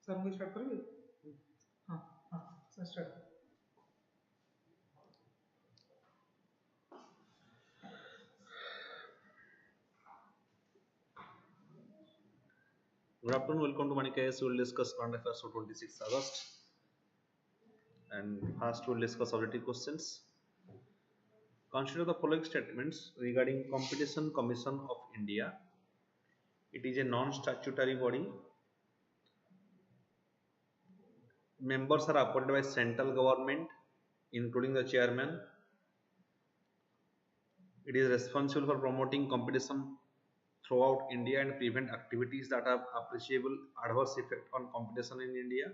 Sir मुझे start करोगे? हाँ हाँ sir start. Good afternoon, welcome to VANIK-IAS. We will discuss current affairs for 26th August. And first we will discuss objective questions. Consider the following statements regarding Competition Commission of India. It is a non-statutory body. Members are appointed by central government, including the chairman. It is responsible for promoting competition throughout India and prevent activities that have appreciable adverse effect on competition in India.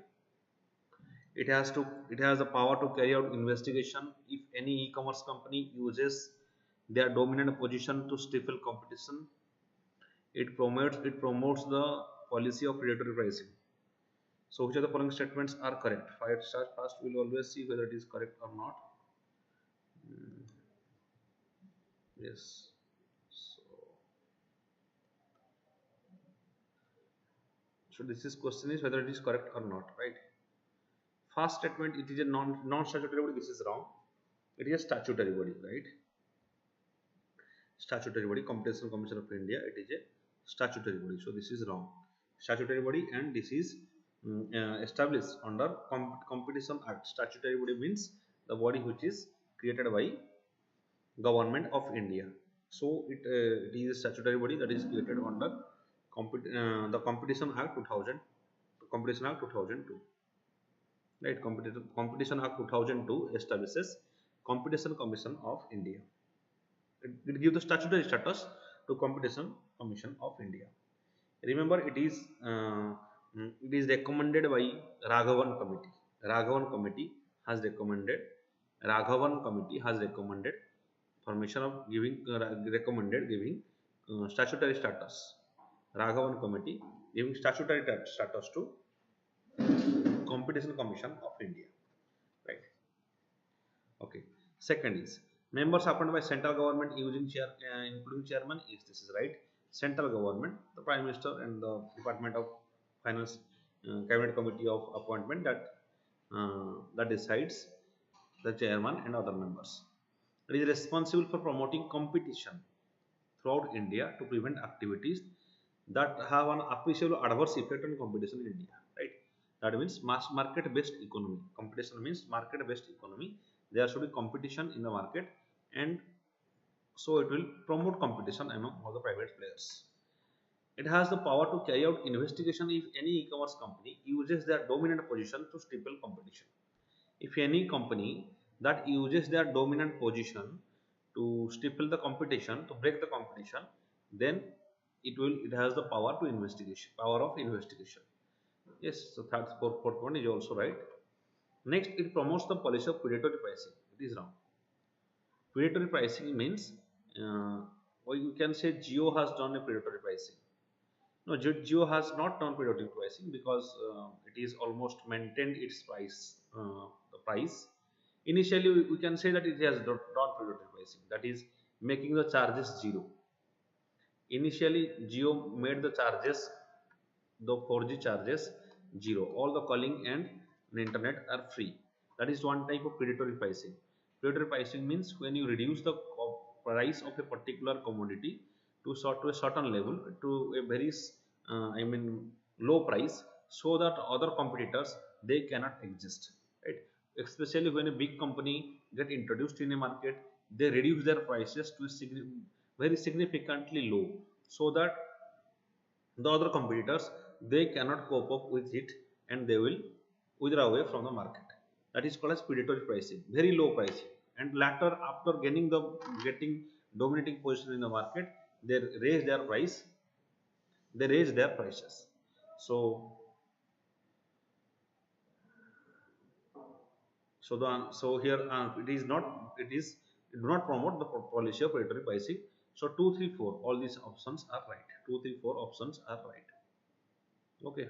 It has the power to carry out investigation if any e-commerce company uses their dominant position to stifle competition. It promotes the policy of predatory pricing. So which of the following statements are correct? First we will always see whether it is correct or not. Yes. So this is question is whether it is correct or not, right? First statement, it is a non-statutory body. This is wrong. It is a statutory body, right? Statutory body, Competition Commission of India. It is a statutory body. So this is wrong. Statutory body, and this is established under Competition Act. Statutory body means the body which is created by Government of India. So it is a statutory body that is created under the Competition Act 2000, Competition Act 2002. Right, Competition Act 2002 establishes Competition Commission of India. It gives the statutory status to Competition Commission of India. Remember, it is recommended by Raghavan Committee. Raghavan Committee has recommended. Raghavan Committee has recommended formation of giving statutory status. Raghavan Committee giving statutory status to Competition Commission of India, right? Okay. Second is members appointed by central government using including chairman. Is this is right? Central government, the Prime Minister and the Department of Finance, Cabinet Committee of Appointment that decides the chairman and other members. It is responsible for promoting competition throughout India to prevent activities that have an appreciable adverse effect on competition in India, right? That means mass market based economy. Competition means market based economy. There should be competition in the market, and so it will promote competition among all the private players. It has the power to carry out investigation if any e-commerce company uses their dominant position to stifle competition. If any company that uses their dominant position to stifle the competition, to break the competition, then it has the power of investigation. Yes, so fourth one is also right. Next, it promotes the policy of predatory pricing. It is wrong. Predatory pricing means, or you can say Jio has done a predatory pricing. No, Jio has not done predatory pricing because it is almost maintained its price, the price. Initially, we can say that it has done predatory pricing, that is making the charges zero. Initially, Jio made the charges, the 4G charges, zero. All the calling and the internet are free. That is one type of predatory pricing. Predatory pricing means when you reduce the price of a particular commodity to a certain level, to a very low price, so that other competitors they cannot exist, right? Especially when a big company get introduced in a market, they reduce their prices to a very significantly low, so that the other competitors they cannot cope up with it and they will withdraw away from the market. That is called as predatory pricing, very low pricing. And later, after getting dominating position in the market, they raise their price, they raise their prices. So here it do not promote the policy of predatory pricing. So 2, 3, 4, all these options are right. 2, 3, 4 options are right. Okay.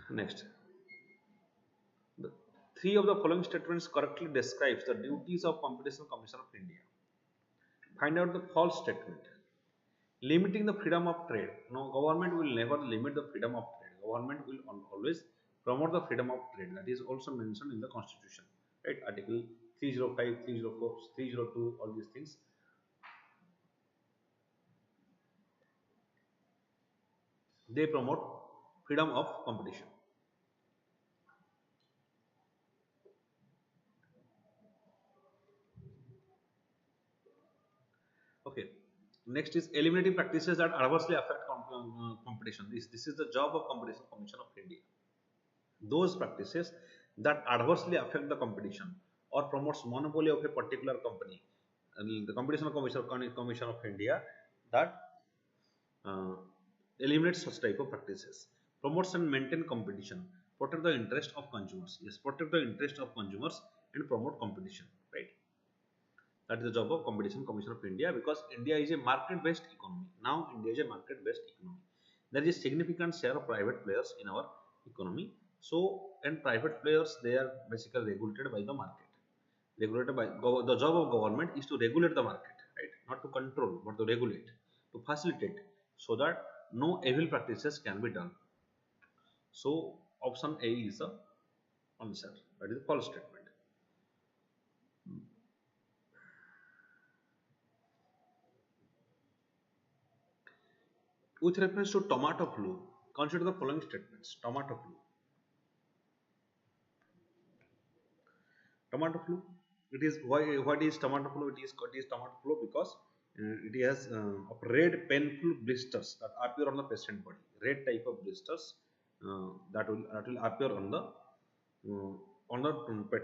Next, the three of the following statements correctly describes the duties of Competition Commission of India. Find out the false statement. Limiting the freedom of trade. No, government will never limit the freedom of trade. Government will always promote the freedom of trade. That is also mentioned in the constitution, right? Article 305, 304, 302, all these things. They promote freedom of competition. Okay. Next is eliminating practices that adversely affect competition. This is the job of Competition Commission of India. Those practices that adversely affect the competition or promotes monopoly of a particular company. And the Commission of India that uh, eliminates such type of practices, promotes and maintain competition, protect the interest of consumers. Yes, protect the interest of consumers and promote competition, right? That is the job of Competition Commission of India, because India is a market-based economy. Now India is a market-based economy. There is a significant share of private players in our economy. So, and private players, they are basically regulated by the market. Regulated by the job of government is to regulate the market, right? Not to control, but to regulate, to facilitate, so that no evil practices can be done. So, option A is the answer. That is the false statement. With reference to tomato flu, consider the following statements. Tomato flu. Tomato flu. It is why. What is tomato flu? It is tomato flu because it has red painful blisters that appear on the patient body. Red type of blisters that will appear on the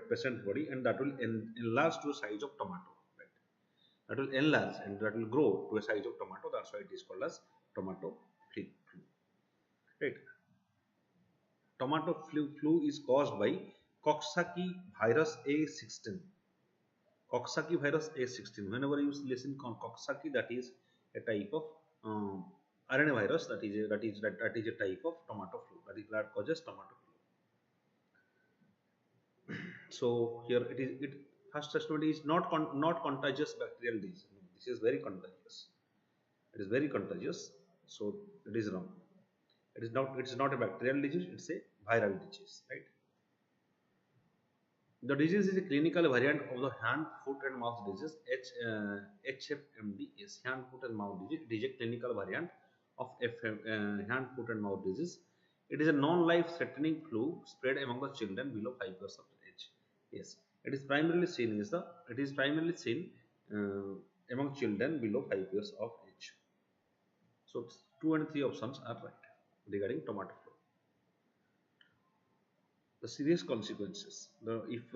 patient body, and that will enlarge to the size of tomato. Right? That will enlarge and that will grow to a size of tomato. That's why it is called as tomato flu. Right? Tomato flu is caused by Coxsackie virus A16. Coxsackie virus A16. Whenever you listen on Coxsackie, that is a type of RNA virus. That is a type of tomato flu. That causes tomato flu. So here it first statement is not contagious bacterial disease. No, this is very contagious. It is very contagious. So it is wrong. It is not. It is not a bacterial disease. It's a viral disease, right? The disease is a clinical variant of the hand, foot, and mouth disease HFMDS. Hand, foot, and mouth disease. It is a clinical variant of hand, foot, and mouth disease. It is a non-life-threatening flu spread among the children below 5 years of age. Yes, it is primarily seen among children below 5 years of age. So 2 and 3 options are right regarding tomato flu. The serious consequences. If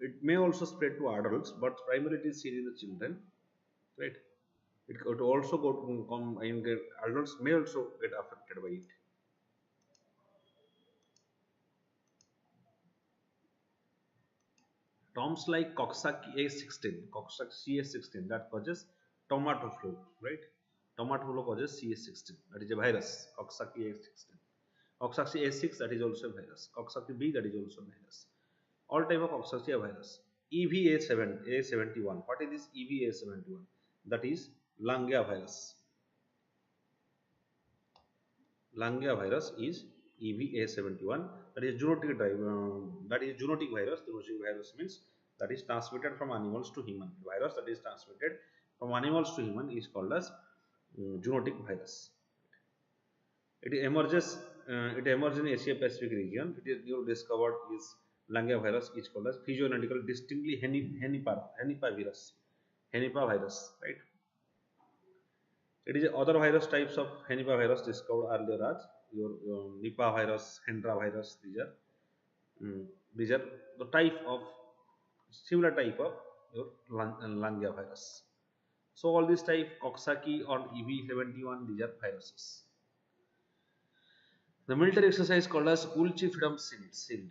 it may also spread to adults, but primarily it is seen in the children, right? It could also go to come in the adults may also get affected by it. Terms like Coxsackie A16 that causes tomato flu, right? Tomato flu causes CS16, that is a virus. Coxsackie A16. Coxsackie A6, that is also a virus. Coxsackie B, that is also a virus. All type of Coxsackie are virus. A71. What is this EVA71? That is Langia virus. Langia virus is EVA71. That is zoonotic virus. The zoonotic virus means that is transmitted from animals to human. Virus that is transmitted from animals to human is called as zoonotic virus. It emerges. It emerges in Asia Pacific region. It is new discovered is Langia virus is called as physiological distinctly henipavirus. Henipavirus, right? It is other virus types of henipavirus discovered earlier as your Nipah virus, Hendra virus. These are the type of similar type of your Langia virus. So all these type Coxsackie or EV71, these are viruses. The military exercise called as Ulchi Freedom Shield.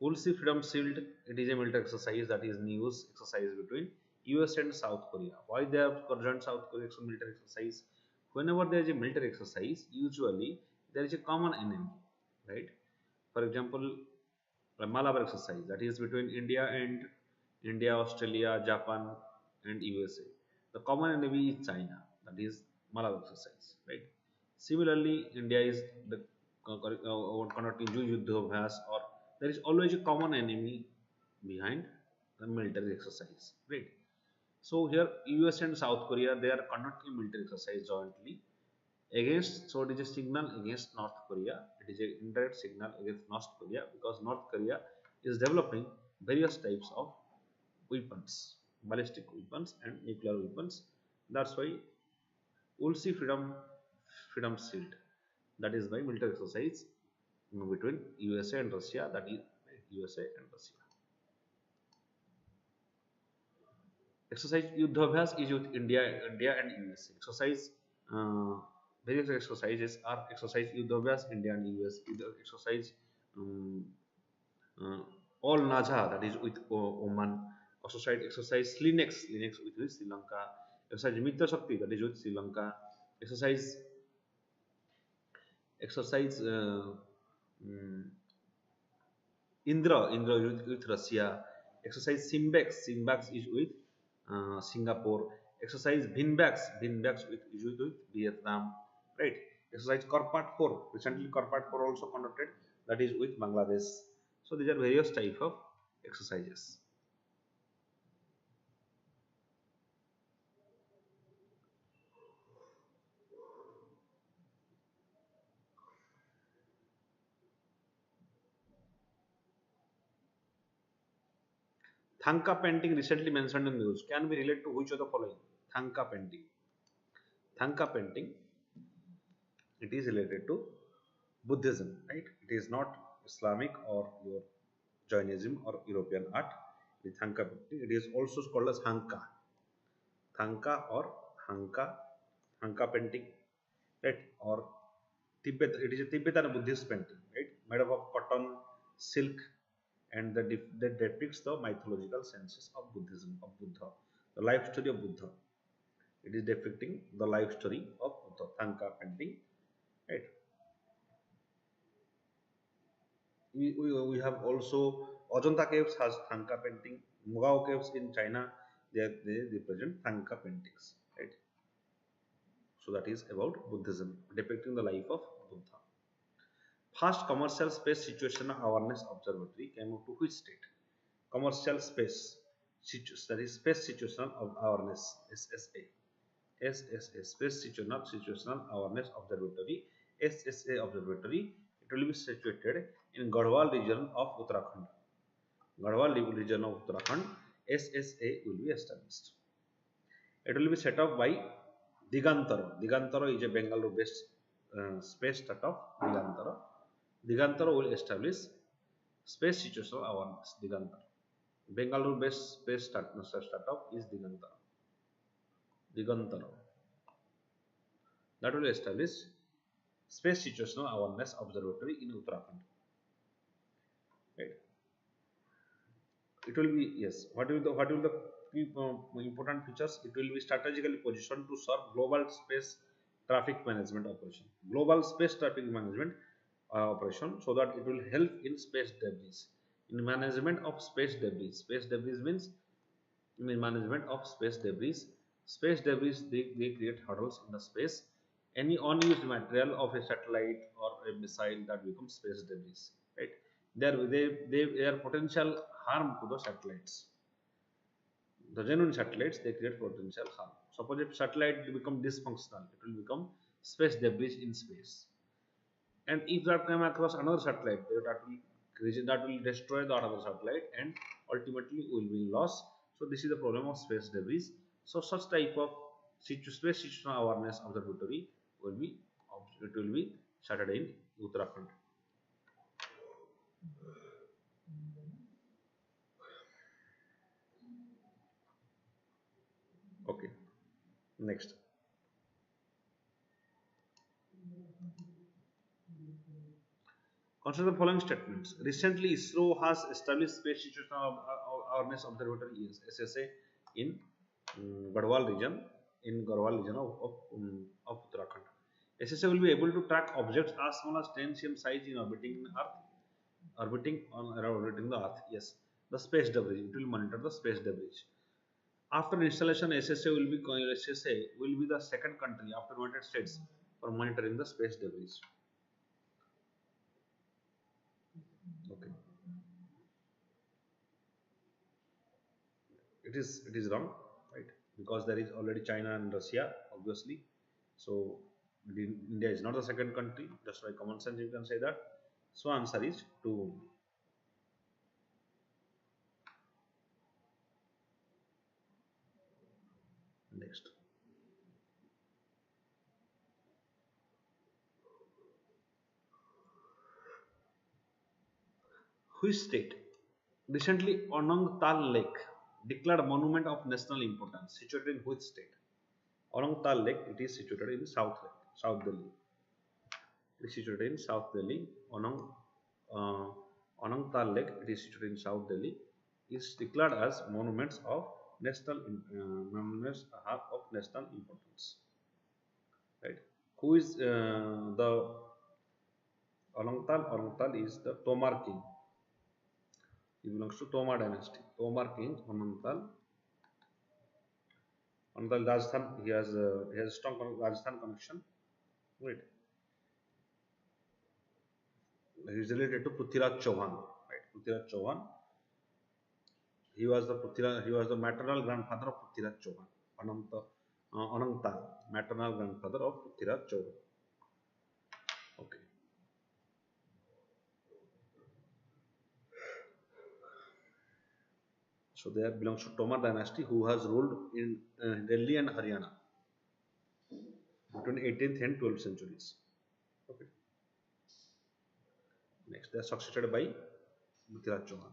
Ulchi Freedom Shield, it is a military exercise that is news exercise between US and South Korea. Why they have joined South Korea military exercise? Whenever there is a military exercise, usually there is a common enemy, right? For example, the Malabar exercise that is between India, Australia, Japan, and USA. The common enemy is China, that is Malab exercise, right? Similarly, India is the conducting Yuddhabhyas, or there is always a common enemy behind the military exercise, right? So here US and South Korea, they are conducting military exercise jointly against, so it is a signal against North Korea. It is an indirect signal against North Korea, because North Korea is developing various types of weapons, ballistic weapons and nuclear weapons. That's why we'll see freedom shield, that is by military exercise between USA and Russia, that is USA and Russia. Exercise Yuddhabhyas is with India and USA. Exercise various exercises are exercise Yuddhabhyas, India and US. Exercise um, uh, all Naja, that is with Oman. Exercise Linex with Sri Lanka. Exercise Mitra Shakti, that is with Sri Lanka. Exercise exercise Indra with Russia. Exercise Simbax is with Singapore. Exercise Binbax with Vietnam. Right. Exercise Karpat 4. Recently Karpat 4 also conducted. That is with Bangladesh. So these are various type of exercises. Thanka painting recently mentioned in news can be related to which of the following? Thanka painting. Thanka painting, it is related to Buddhism, right? It is not Islamic or your Jainism or European art. The Thanka painting, it is also called as Hanka. Thanka or Hanka, Hanka painting, right? Or Tibet, it is a Tibetan Buddhist painting, right? Made up of cotton, silk, and that depicts the mythological senses of Buddhism, of Buddha, the life story of Buddha. It is depicting the life story of Buddha. Thanka painting, right? We have also Ajanta caves has Thanka painting. Mugao caves in China, they represent Thanka paintings, right? So that is about Buddhism, depicting the life of Buddha. First commercial space situational awareness observatory came out to which state? Commercial space, that is space situational awareness, SSA. SSA, Space Situational Awareness Observatory, SSA Observatory. It will be situated in Garhwal region of Uttarakhand. Garhwal region of Uttarakhand, SSA will be established. It will be set up by Digantara. Digantara is a Bengaluru-based space startup. Digantara. Digantara will establish space situational awareness. Digantara. Bengaluru-based space startup is Digantara. Digantara. That will establish Space Situational Awareness Observatory in Uttarakhand. Right? It will be, yes. What will the important features? It will be strategically positioned to serve global space traffic management operation. Global space traffic management operation, so that it will help in space debris. In management of space debris. Space debris means in management of space debris. Space debris, they create hurdles in the space. Any unused material of a satellite or a missile, that becomes space debris, right? They are potential harm to the satellites. The genuine satellites, they create potential harm. Suppose if satellite become dysfunctional, it will become space debris in space. And if that come across another satellite, that will destroy the other satellite, and ultimately will be lost. So this is the problem of space debris. So such type of space situational awareness observatory will be started in Uttarakhand. Okay, next. Consider the following statements. Recently, ISRO has established Space Situational Awareness Observatory (SSA) in Garhwal region of Uttarakhand. SSA will be able to track objects as small as 10 cm size in orbiting the Earth. Yes, the space debris. It will monitor the space debris. After installation, SSA will be the second country after United States for monitoring the space debris. Okay, it is wrong, right? Because there is already China and Russia, obviously. So India is not the second country. Just by common sense, you can say that. So answer is 2. Next. Which state recently Onangtal Lake declared monument of national importance? Situated in which state? Onangtal Lake, it is situated in South Delhi. It is situated in South Delhi. Onangtal Lake, it is situated in South Delhi, is declared as monuments of national importance. Right? Who is the Onangtal? Onangtal is the Tomar king. He belongs to Tomar dynasty. Tomar king Onangtal. Onangtal Rajasthan. He has a strong Rajasthan connection. Right. He is related to Prithviraj Chauhan. Right. Prithviraj Chauhan. He was the maternal grandfather of Prithviraj Chauhan. Onangtal, maternal grandfather of Prithviraj Chauhan. Okay. So they belongs to Tomar dynasty, who has ruled in Delhi and Haryana between 18th and 12th centuries. Okay. Next, they are succeeded by Prithviraj Chauhan.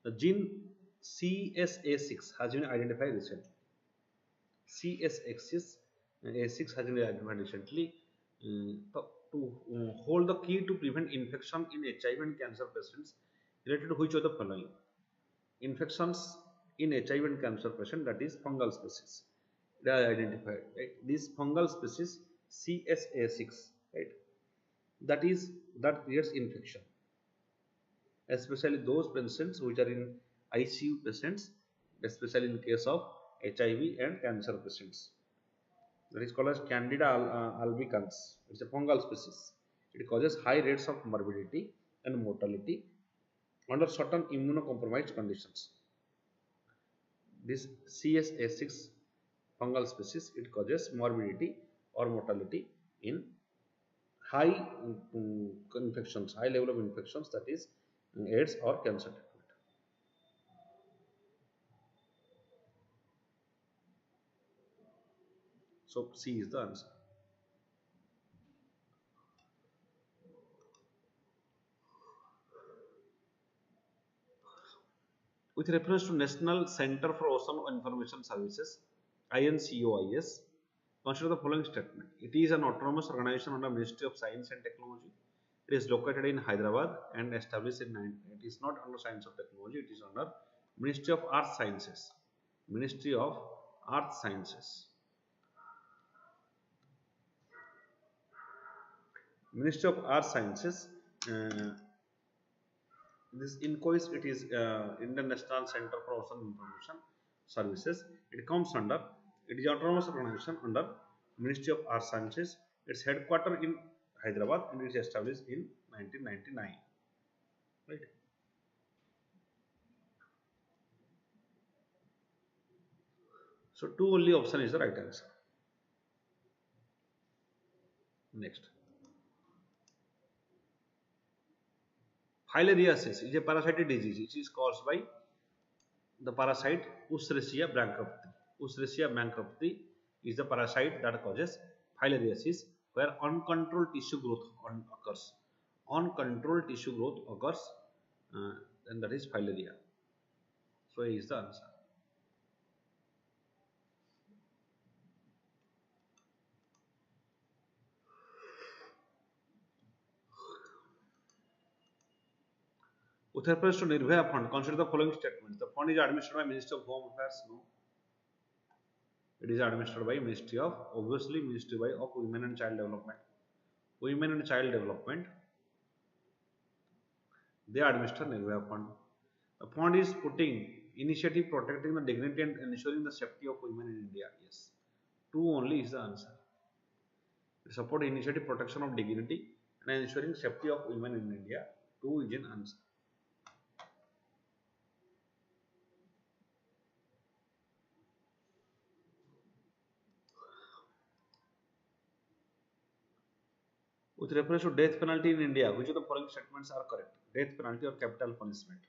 The gene CSA6 has been identified recently. CSA6 has been identified recently to hold the key to prevent infection in HIV and cancer patients related to which of the following? Infections in HIV and cancer patient, that is fungal species. They are identified, right? This fungal species CSA6, right? That creates infection, especially those patients which are in ICU patients, especially in case of HIV and cancer patients. That is called as Candida albicans. It's a fungal species. It causes high rates of morbidity and mortality under certain immunocompromised conditions. This CSA6 fungal species, it causes morbidity or mortality in high infections, high level of infections, that is AIDS or cancer treatment. So C is the answer. With reference to National Center for Ocean Information Services, INCOIS, consider the following statement. It is an autonomous organization under Ministry of Science and Technology. It is located in Hyderabad and established in 19. It is not under Science of Technology. It is under Ministry of Earth Sciences. Ministry of Earth Sciences. Ministry of Earth Sciences. This INCOIS, it is Indian National Center for Ocean Information Services. It comes under, it is autonomous organization under Ministry of Earth Sciences. Its headquarters in Hyderabad and it is established in 1999. Right. So 2 only option is the right answer. Next. Filariasis is a parasitic disease. It is caused by the parasite Escherichia bankrupti. Escherichia bankrupti is the parasite that causes filariasis, where uncontrolled tissue growth occurs. Uncontrolled tissue growth occurs, and that is filaria. So A is the answer. With reference to Nirbhaya Fund, consider the following statements. The fund is administered by Ministry of Home Affairs. No. It is administered by Ministry of, obviously, Ministry of Women and Child Development. Women and Child Development, they administer Nirbhaya Fund. The fund is putting initiative protecting the dignity and ensuring the safety of women in India. Yes, 2 only is the answer. It support initiative protection of dignity and ensuring safety of women in India. 2 is an answer. With reference to death penalty in India, which of the following statements are correct? Death penalty or capital punishment?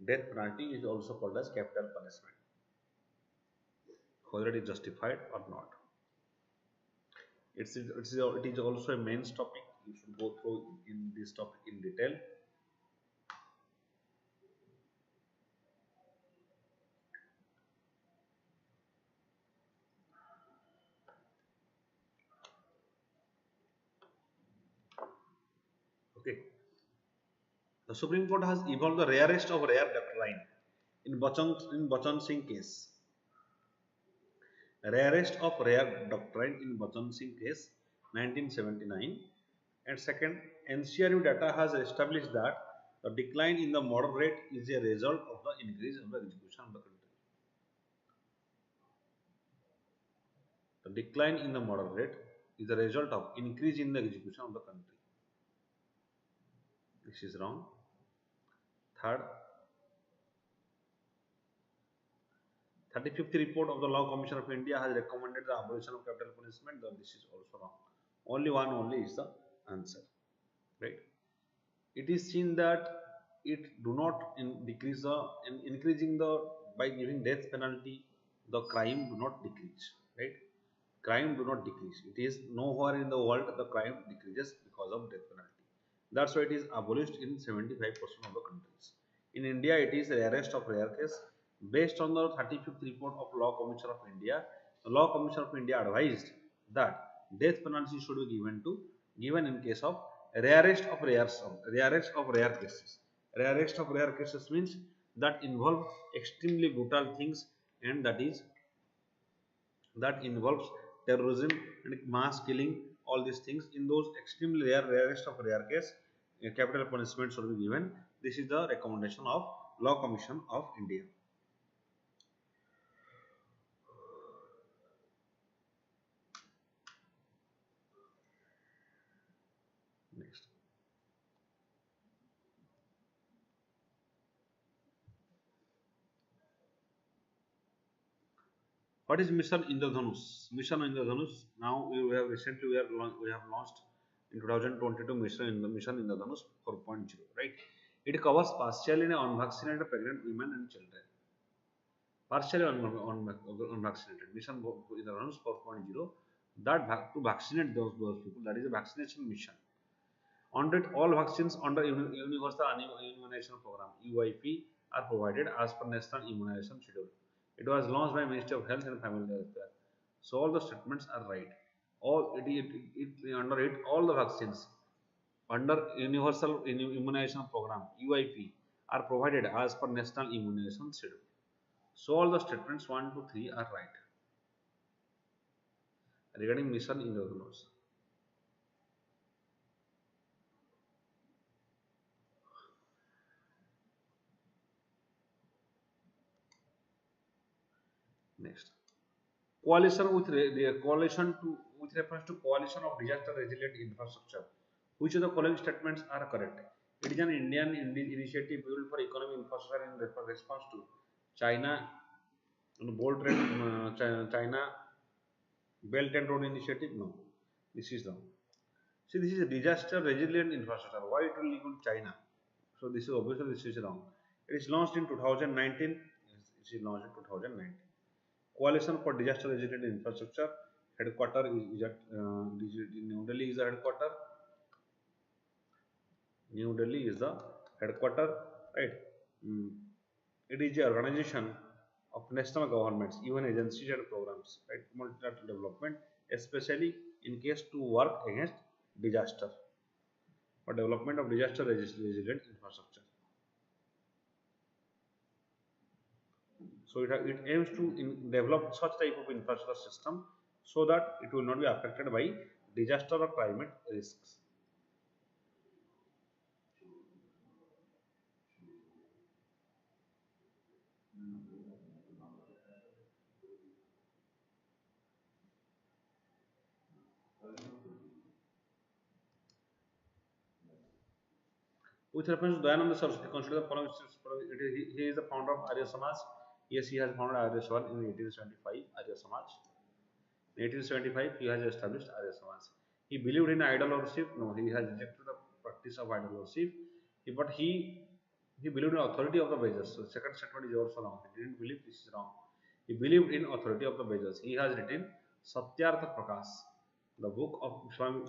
Death penalty is also called as capital punishment, whether it is justified or not. It is also a mains topic. You should go through in this topic in detail. Okay. The Supreme Court has evolved the rarest of rare doctrine in Bachan Singh case. Rarest of rare doctrine in Bachan Singh case, 1979. And second, NCRU data has established that the decline in the murder rate is a result of the increase in the execution of the country. The decline in the murder rate is a result of increase in the execution of the country. This is wrong. Third, 35th report of the Law Commission of India has recommended the abolition of capital punishment. This is also wrong. Only is the answer, right? It is seen that it do not decrease the increasing the by giving death penalty, the crime do not decrease, right? Crime do not decrease. It is nowhere in the world the crime decreases because of death penalty. That's why it is abolished in 75% of the countries. In India, it is rarest of rare case. Based on the 35th report of Law Commission of India, the Law Commission of India advised that death penalty should be given in case of rarest of rare cases. Rarest of rare cases means that involve extremely brutal things, and that involves terrorism and mass killing. All these things, in those extremely rarest of rare case, capital punishment should be given. This is the recommendation of Law Commission of India. Next. What is Mission Indradhanush? Mission Indradhanush. Now we have launched in 2022 Mission Indradhanush 4.0. Right? It covers partially unvaccinated pregnant women and children. Partially unvaccinated. Mission Indradhanush 4.0. That to vaccinate those people. That is a vaccination mission. On all vaccines under Universal Immunization Program (UIP) are provided as per National Immunization Schedule. It was launched by Ministry of Health and Family Welfare. So all the statements are right. Under it, all the vaccines under Universal Immunization Program (UIP) are provided as per National Immunization Schedule. So all the statements 1 to 3 are right. Regarding Mission Indradhanush. Next, coalition with reference to coalition of disaster resilient infrastructure. Which of the following statements are correct? It is an Indian initiative built for economic infrastructure in response to China China Belt and Road Initiative. No, this is wrong. See, this is a disaster resilient infrastructure. Why it will include China? So this is obviously this is wrong. It is launched in 2019. It is launched in 2019. Coalition for Disaster Resilient Infrastructure headquarter is at New Delhi is the headquarter. New Delhi is the headquarter, right? It is the organization of national governments, even agencies and programs, right? Multilateral development, especially in case to work against disaster or development of disaster resilient infrastructure. So it aims to develop such type of infrastructure system so that it will not be affected by disaster or climate risks. With reference to Dayananda Saraswati, consider the following steps. He is the founder of Arya Samaj. Yes, he has founded Arya Samaj in 1875. Arya Samaj. In 1875, he has established Arya Samaj. He believed in idol worship. No, he has rejected the practice of idol worship. He believed in authority of the Vedas. So, second statement is also wrong. He didn't believe this is wrong. He believed in authority of the Vedas. He has written Satyartha Prakash, the book of Swami,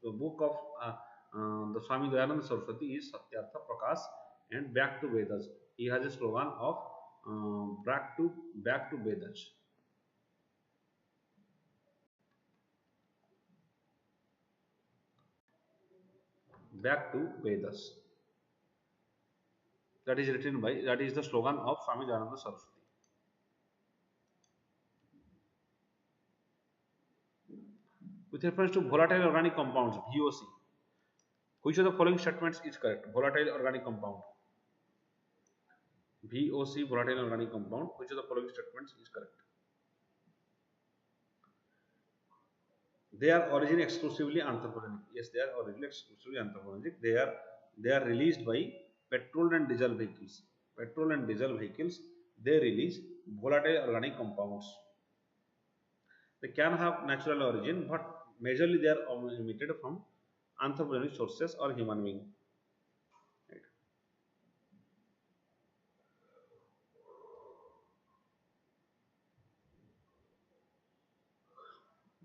the Swami Dayananda Saraswati is Satyartha Prakash and Back to Vedas. He has a slogan of back to Vedas. Back to Vedas. That is written by, that is the slogan of Swami Dayananda Saraswati. With reference to volatile organic compounds, VOC, which of the following statements is correct? Volatile organic compound. VOC, volatile organic compound. Which of the following statements is correct? They are origin exclusively anthropogenic. Yes, they are origin exclusively anthropogenic. They are released by petrol and diesel vehicles. Petrol and diesel vehicles, they release volatile organic compounds. They can have natural origin, but majorly they are emitted from anthropogenic sources or human being. Right.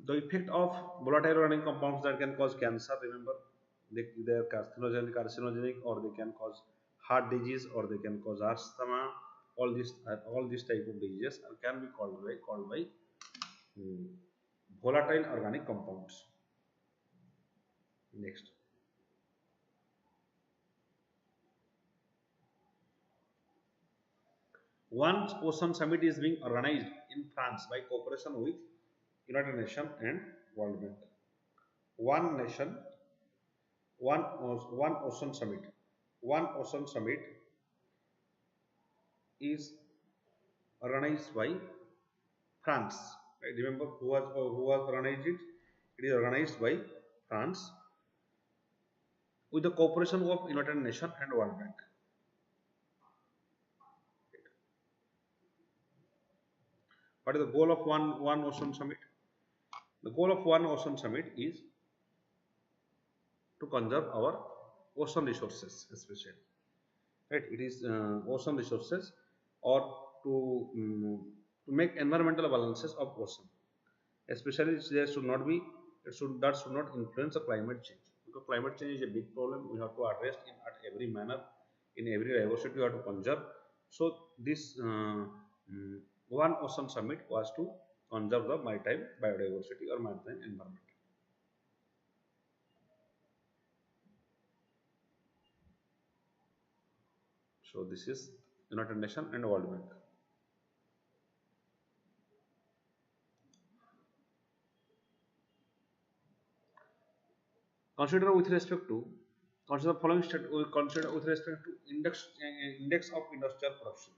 The effect of volatile organic compounds that can cause cancer, remember, they are carcinogenic, or they can cause heart disease, or they can cause asthma. All these type of diseases can be called by volatile organic compounds. Next, one ocean summit is being organized in France by cooperation with United Nations and World Bank. One nation, one ocean summit. One ocean summit is organized by France. Right? Remember who has organized it? It is organized by France with the cooperation of United Nations and World Bank. What is the goal of one ocean summit? The goal of one ocean summit is to conserve our ocean resources, especially. Right? It is ocean resources, or to make environmental balances of ocean. Especially there should not be, that should not influence the climate change, because climate change is a big problem. We have to address it at every manner, in every diversity we have to conserve. So this one ocean summit was to conserve the maritime biodiversity or maritime environment. So this is United Nations and World Bank. Consider with respect to the following state. We consider with respect to index of industrial production.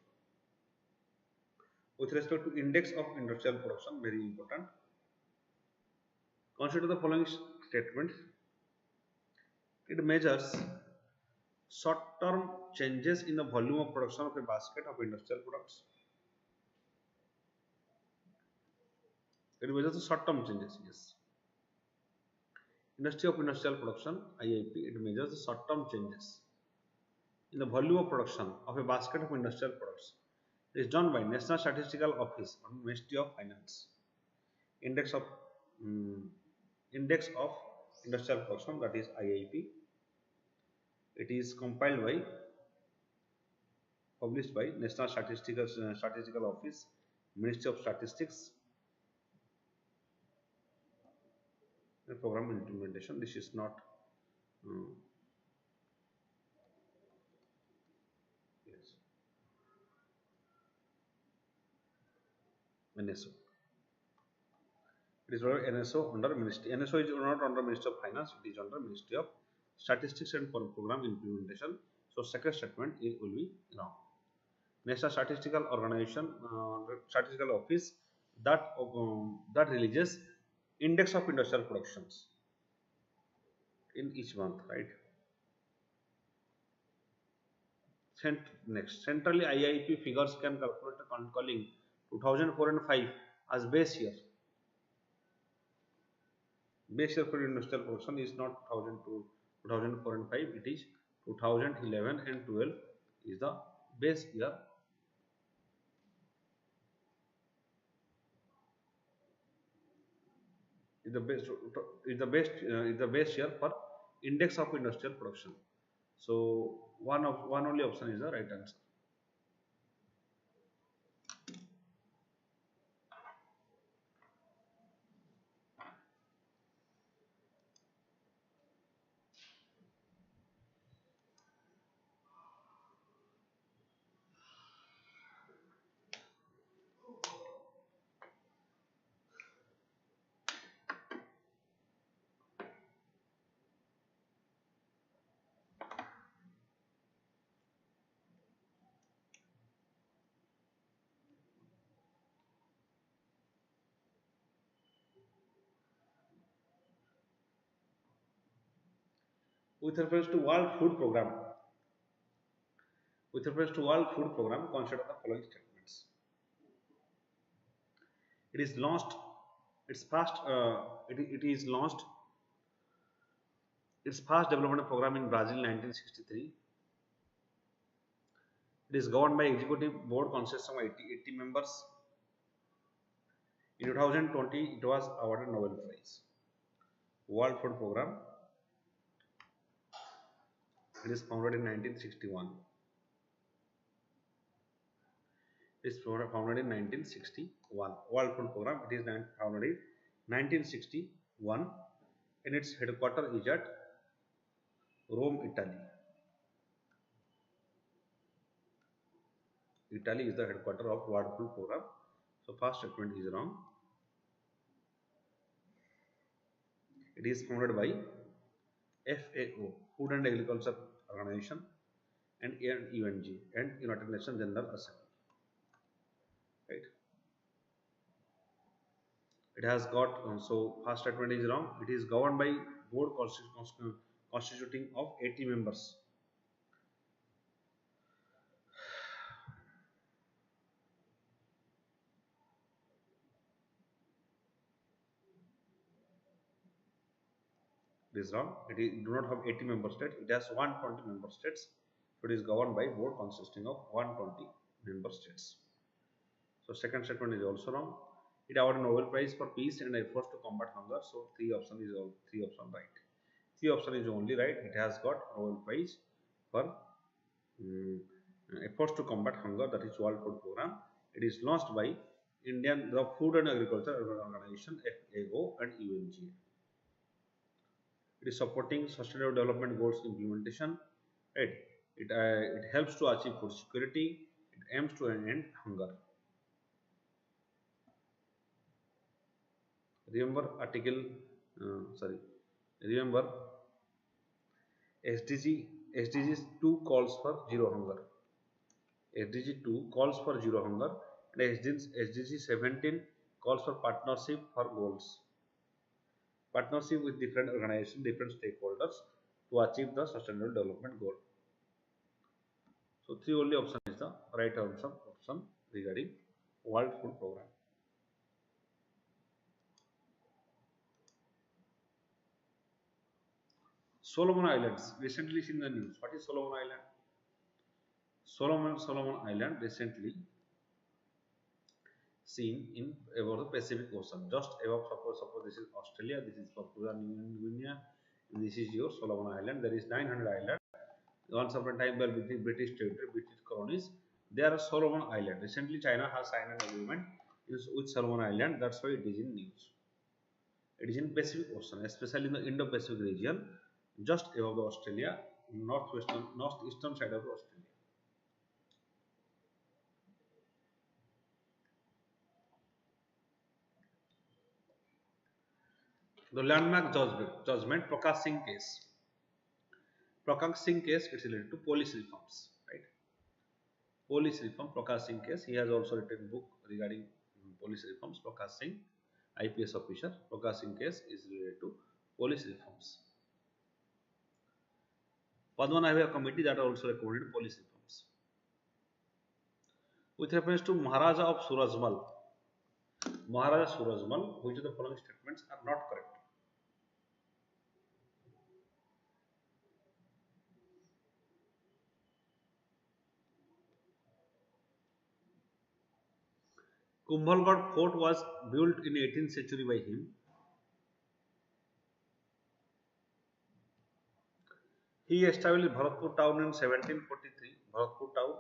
With respect to index of industrial production, very important. Consider the following statements. It measures short-term changes in the volume of production of a basket of industrial products. It measures the short-term changes. Yes. Industry of Industrial Production, IIP, it measures the short-term changes in the volume of production of a basket of industrial products. It is done by National Statistical Office or Ministry of Finance. Index of Industrial Production, that is IIP. It is compiled by, published by National Statistical Office, Ministry of Statistics. The program implementation. This is not yes, NSO. It is NSO under Ministry. NSO is not under Ministry of Finance. It is under Ministry of Statistics and Program Implementation. So second statement will be wrong. National Statistical Organization, Statistical Office, that releases index of industrial productions in each month, right? Next, centrally IIP figures can calculate calling 2004 and 5 as base year. Base year for industrial production is not 2002, 2004 and 5, it is 2011 and 12 is the base year. Is the best year for index of industrial production. So one only option is the right answer. With reference to World Food Program, consider the following statements. It is launched. Its fast. It is launched. Its fast development program in Brazil, 1963. It is governed by executive board consisting of 80 members. In 2020, it was awarded Nobel Prize. World Food Program. It is founded in 1961. It is founded in 1961. World Food Program. It is founded in 1961, and its headquarters is at Rome, Italy. Italy is the headquarters of World Food Program. So first statement is wrong. It is founded by FAO, Food and Agriculture Organization, and UNG, and United Nations General Assembly. Right. It has got so first statement is wrong. It is governed by board constituting of 80 members. It is wrong. It do not have 80 member states. It has 120 member states. So it is governed by board consisting of 120 member states. So second statement is also wrong. It awarded Nobel Prize for Peace and efforts to combat hunger. So three option right. Three option is only right. It has got Nobel Prize for efforts to combat hunger, that is World Food Program. It is launched by the Food and Agriculture Organization, FAO, and UNG. It is supporting sustainable development goals implementation. Right. It helps to achieve food security. It aims to end hunger. Remember remember SDG 2 calls for zero hunger. SDG 2 calls for zero hunger, and SDG 17 calls for partnership for goals. Partnership with different organizations, different stakeholders to achieve the sustainable development goal. So three only option is the right option regarding World Food Program. Solomon Islands recently seen the news. What is Solomon Island? Solomon Island recently seen in above the Pacific Ocean, just above. Suppose this is Australia, this is Papua New Guinea, and this is your Solomon Island. There is 900 islands. Once upon a time, were British territory, British colonies. They are a Solomon Island. Recently, China has signed an agreement with Solomon Island. That's why it is in news. It is in Pacific Ocean, especially in the Indo-Pacific region, just above the Australia, northeastern side of Australia. The landmark judgment, Prakash Singh case. Prakash Singh case is related to police reforms, right? Police reform, Prakash Singh case. He has also written a book regarding police reforms, Prakash Singh. IPS officer. Focusing case is related to police reforms. Padmanabhi committee that also recommended police reforms. With reference to Maharaja of Surajmal, Maharaja Surajmal, which of the following statements are not correct? Kumbhalgarh fort was built in 18th century by him. He established Bharatpur town in 1743. Bharatpur town.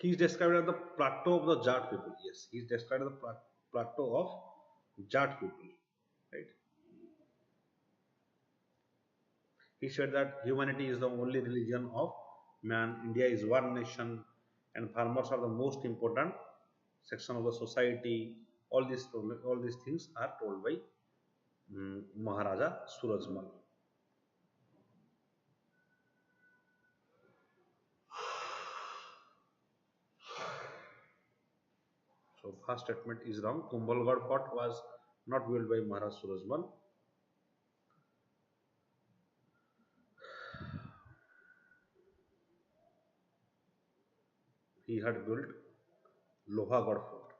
He is described as the plateau of the Jat people. Yes, he is described as the plateau of Jat people. Right. He said that humanity is the only religion of man. India is one nation, and farmers are the most important section of the society. All these things are told by Maharaja Surajmal. So first statement is wrong. Kumbhalgarh fort was not built by Maharaja Surajmal. He had built Lohagarh fort.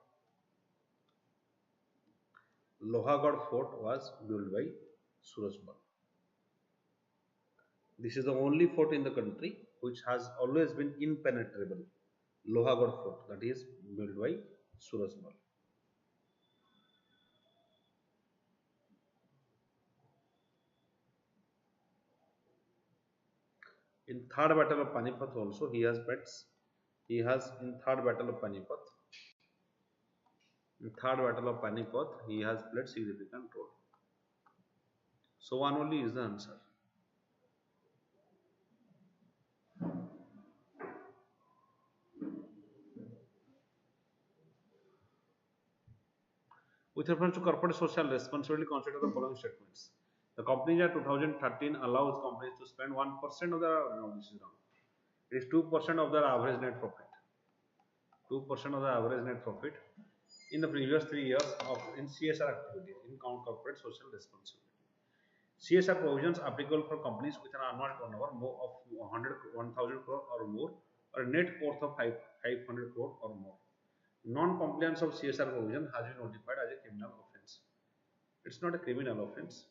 Lohagarh fort was built by Surajmal. This is the only fort in the country which has always been impenetrable. Lohagarh fort, that is built by Surajmal. In third battle of Panipat also he has bets. He has in third battle of Panipat. In third battle of Panipat he has played significant role. So one only is the answer. With reference to corporate social responsibility, consider the following statements. The Companies Act 2013 allows companies to spend 1% of their, no, this is wrong. It is 2% of their average net profit. 2% of the average net profit in the previous 3 years of in CSR activities in corporate social responsibility. CSR provisions applicable for companies with an annual turnover more of 1,000 crore or more, or a net worth of 500 crore or more. Non-compliance of CSR provision has been notified as a criminal offence. It's not a criminal offence.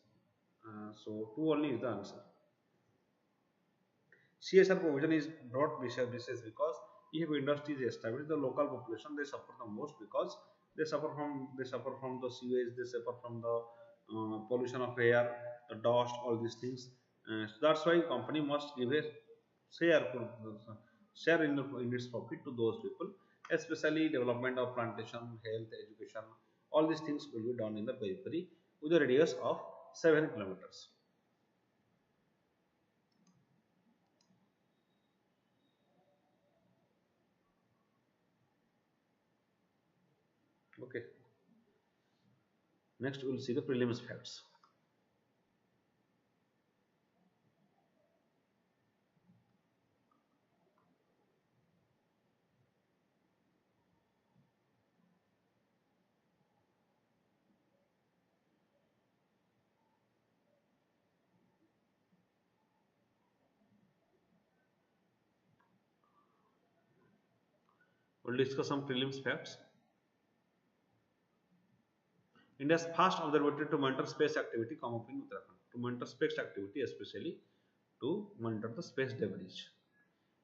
So 2 only is the answer. CSR provision is brought because if industry is established, the local population they suffer the most because they suffer from the sewage, they suffer from the pollution of air, the dust, all these things. So that's why company must give a share in its profit to those people, especially development of plantation, health, education. All these things will be done in the periphery with a radius of 7 kilometers. Okay. Next, we will see the prelims facts. We will discuss some prelims facts. India's first observatory to monitor space activity come up in Uttarakhand. To monitor space activity, especially to monitor the space debris.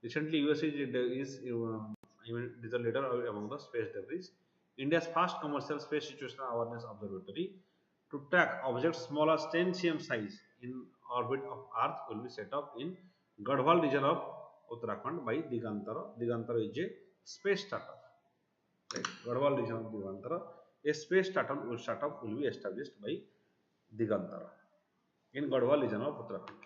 Recently, US is the leader among the space debris. India's first commercial space situational awareness observatory to track objects smaller as 10 cm size in orbit of Earth will be set up in Garhwal region of Uttarakhand by Digantara. Digantara is a space startup. Right. Garhwal region of Digantara. A space startup will be established by Digantara in Garhwal region of Uttarakhand.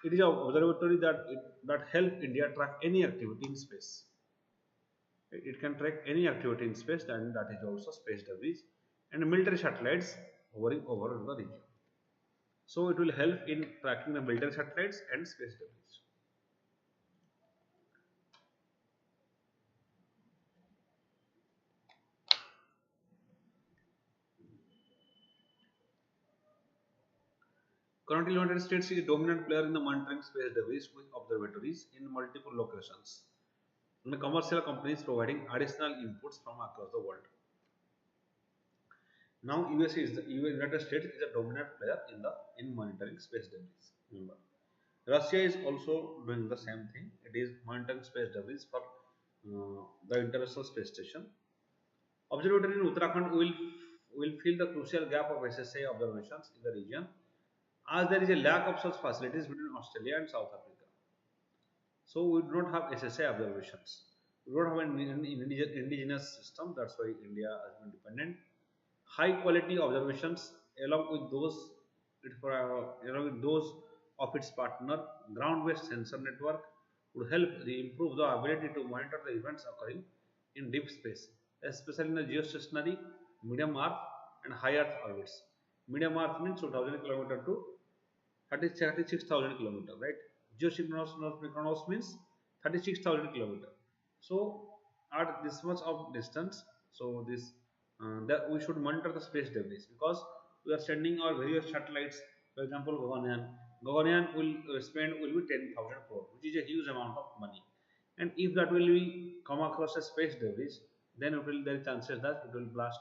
It is an observatory that help India track any activity in space. It can track any activity in space, and that is also space debris and military satellites hovering over the region. So it will help in tracking the military satellites and space debris. Currently, United States is a dominant player in the monitoring space debris with observatories in multiple locations, and the commercial companies providing additional inputs from across the world. Now, United States is a dominant player in monitoring space debris. Remember, Russia is also doing the same thing. It is monitoring space debris for the International Space Station. Observatory in Uttarakhand will fill the crucial gap of SSA observations in the region, as there is a lack of such facilities between Australia and South Africa. So we do not have SSA observations. We don't have an indigenous system. That's why India has been dependent. High quality observations along with those of its partner ground-based sensor network would help improve the ability to monitor the events occurring in deep space, especially in the geostationary, medium Earth, and high Earth orbits. Medium Earth means 2000 km to 36,000 km, right? Geosynchronous means 36,000 km. So at this much of distance, so this that we should monitor the space debris, because we are sending our various satellites. For example, Gaganyaan will be 10,000 crore, which is a huge amount of money. And if that will be come across a space debris, then there are chances that it will blast.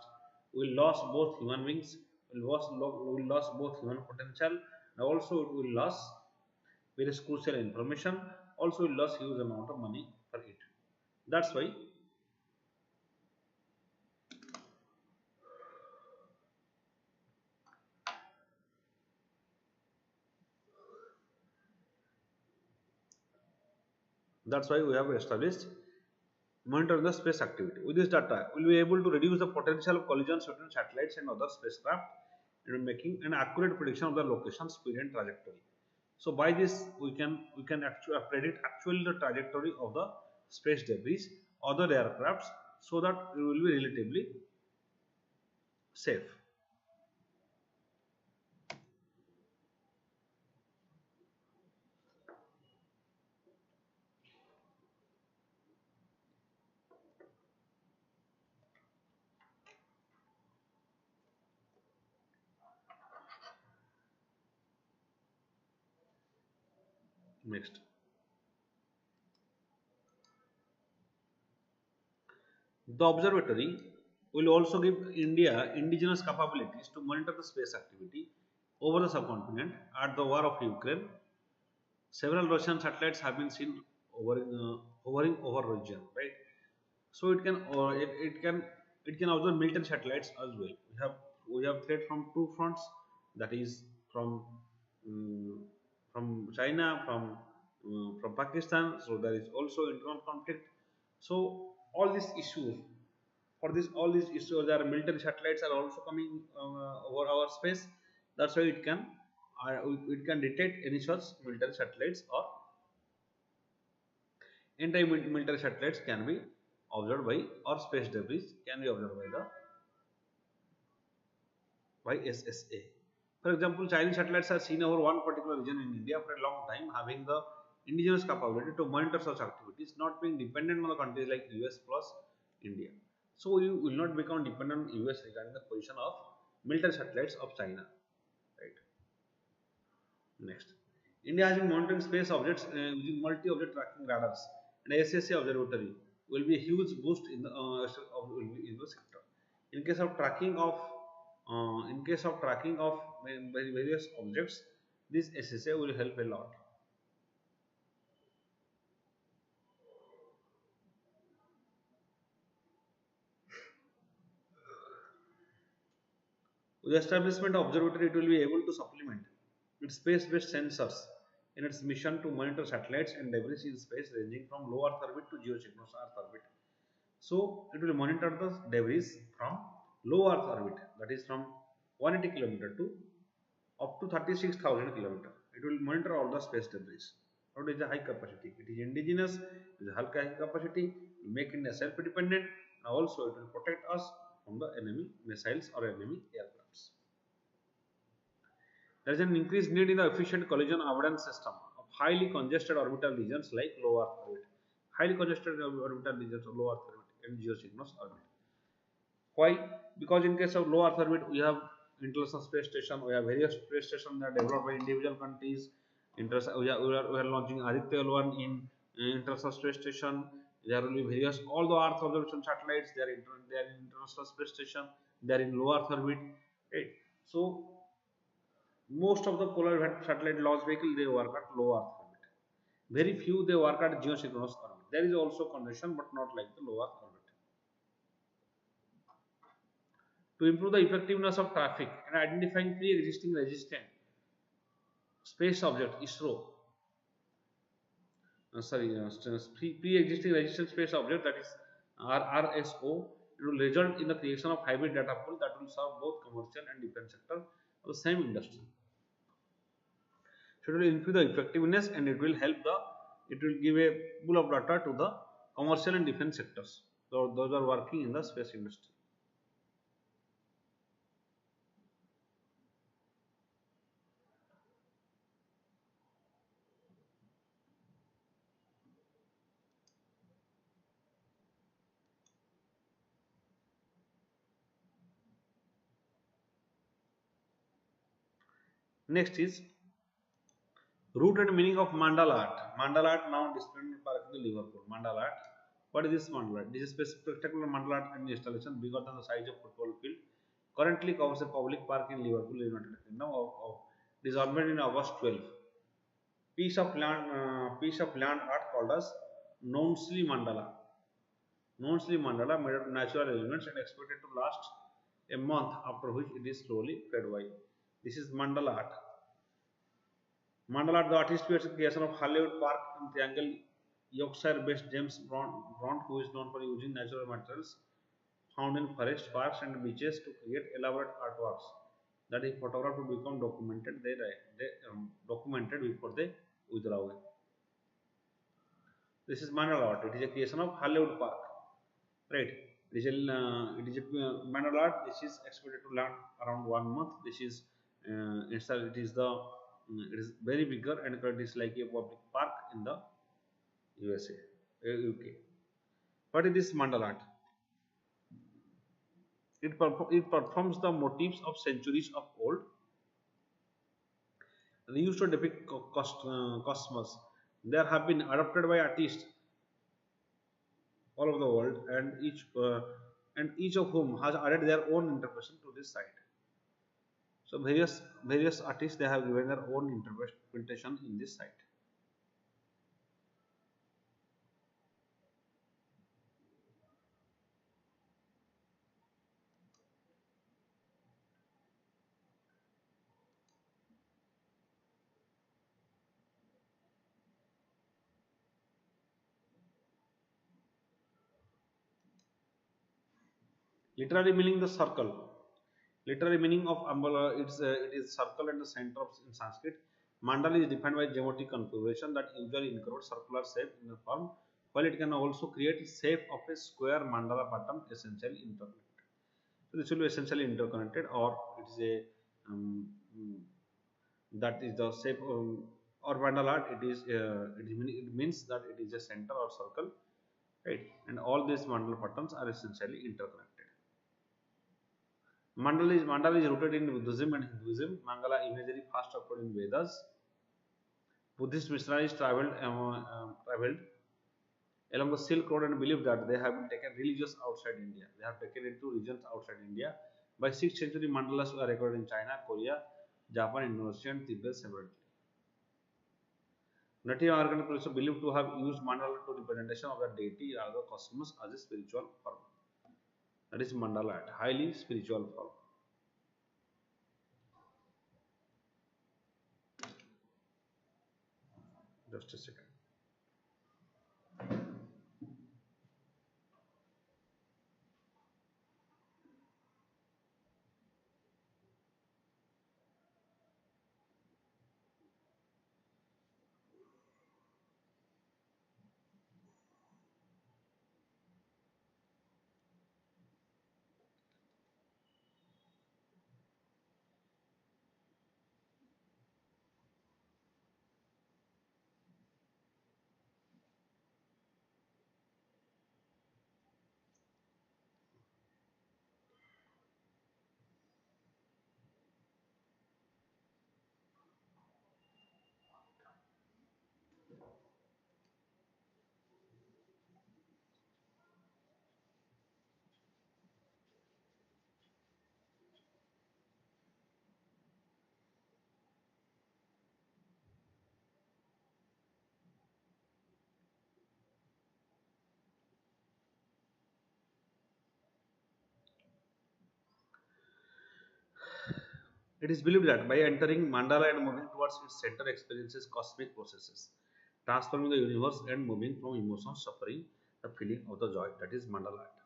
We will lose both human beings, we will lose both human potential, and also it will lose very crucial information. Also, will lose huge amount of money for it. That's why we have established monitor the space activity. With this data, we will be able to reduce the potential of collisions between satellites and other spacecraft, and making an accurate prediction of the location, speed, and trajectory. So by this, we can actually predict the trajectory of the space debris or the aircrafts, so that it will be relatively safe. Next, the observatory will also give India indigenous capabilities to monitor the space activity over the subcontinent. At the war of Ukraine, several Russian satellites have been seen hovering over region, right? So it can observe military satellites as well. We have threat from two fronts, that is um, from China, from Pakistan. So there is also internal conflict. So all these issues, there are military satellites are also coming over our space. That's why it can detect any such military satellites, or anti-military satellites can be observed by, or space debris can be observed by SSA. For example, Chinese satellites are seen over one particular region in India for a long time, having the indigenous capability to monitor such activities, not being dependent on the countries like US plus India. So you will not become dependent on US regarding the position of military satellites of China, right? Next, India has been monitoring space objects using multi-object tracking radars, and SSA observatory will be a huge boost in the sector. In case of tracking of various objects, this SSA will help a lot. With the establishment of observatory, it will be able to supplement its space-based sensors in its mission to monitor satellites and debris in space, ranging from low Earth orbit to geosynchronous Earth orbit. So it will monitor the debris from low Earth orbit, that is from 180 km to up to 36,000 km. It will monitor all the space debris. What is the high capacity? It is indigenous, it is high capacity, will make India self-dependent, and also it will protect us from the enemy missiles or enemy aircrafts. There is an increased need in the efficient collision avoidance system of highly congested orbital regions like low Earth orbit. Highly congested orbital regions of low Earth orbit and geosynchronous orbit. Why? Because in case of low Earth orbit, we have International Space Station, we have various space stations that are developed by individual countries. We are launching Aditya L1 in International Space Station. There will be various, all the Earth observation satellites, they are in International Space Station, they are in low Earth orbit. Right? So, most of the polar satellite launch vehicle, they work at low Earth orbit. Very few, they work at geosynchronous orbit. There is also condition, but not like the low Earth orbit. To improve the effectiveness of traffic and identifying pre-existing resistant space object, ISRO, pre-existing resistant space object, that is RSO, it will result in the creation of hybrid data pool that will serve both commercial and defense sector of the same industry. So it will improve the effectiveness and it will give a pool of data to the commercial and defense sectors. So those are working in the space industry. Next is root and meaning of mandala art. Mandala art now displayed in Park in Liverpool. Mandala art. What is this mandala art? This is a spectacular mandala art and installation bigger than the size of football field. Currently covers a public park in Liverpool, United Kingdom. It is orbited in August 12. Piece of land art called as Nonsley Mandala. Nonsley Mandala made of natural elements and expected to last a month, after which it is slowly fade away. This is mandala art. Mandala art, the artist creates a creation of Hollywood Park in Triangle, Yorkshire-based James Bront, who is known for using natural materials found in forests, parks, and beaches to create elaborate artworks that he photographed to become documented. Documented before they wither away. This is mandala art. It is a creation of Hollywood Park, right? It is a mandala art. This is expected to last around 1 month. This is it is very bigger and it is like a public park in the USA, UK. What is this mandala art? It performs the motifs of centuries of old and used to depict cosmos. There have been adopted by artists all over the world, and each of whom has added their own interpretation to this site. So various artists, they have given their own interpretation in this site. Literary meaning, the circle. Literary meaning of umbrella, it is circle and the center of in Sanskrit. Mandala is defined by geometric configuration that usually includes circular shape in the form, while it can also create shape of a square mandala pattern essentially interconnected. So this will be essentially interconnected, or it is a that is the shape or mandala art. It means that it is a center or circle, right? And all these mandala patterns are essentially interconnected. Mandala is rooted in Buddhism and Hinduism. Mangala imagery first occurred in Vedas. Buddhist missionaries traveled along the Silk Road and believed that they have been taken religious outside India. They have taken into regions outside India. By 6th century, mandalas were recorded in China, Korea, Japan, Indonesia, and Tibet separately. Native American people also believed to have used mandala to representation of the deity or the cosmos as a spiritual form. That is mandala art, highly spiritual form. Just a second. It is believed that by entering mandala and moving towards its center experiences cosmic processes, transforming the universe and moving from emotions, suffering, the feeling of the joy. That is mandala art.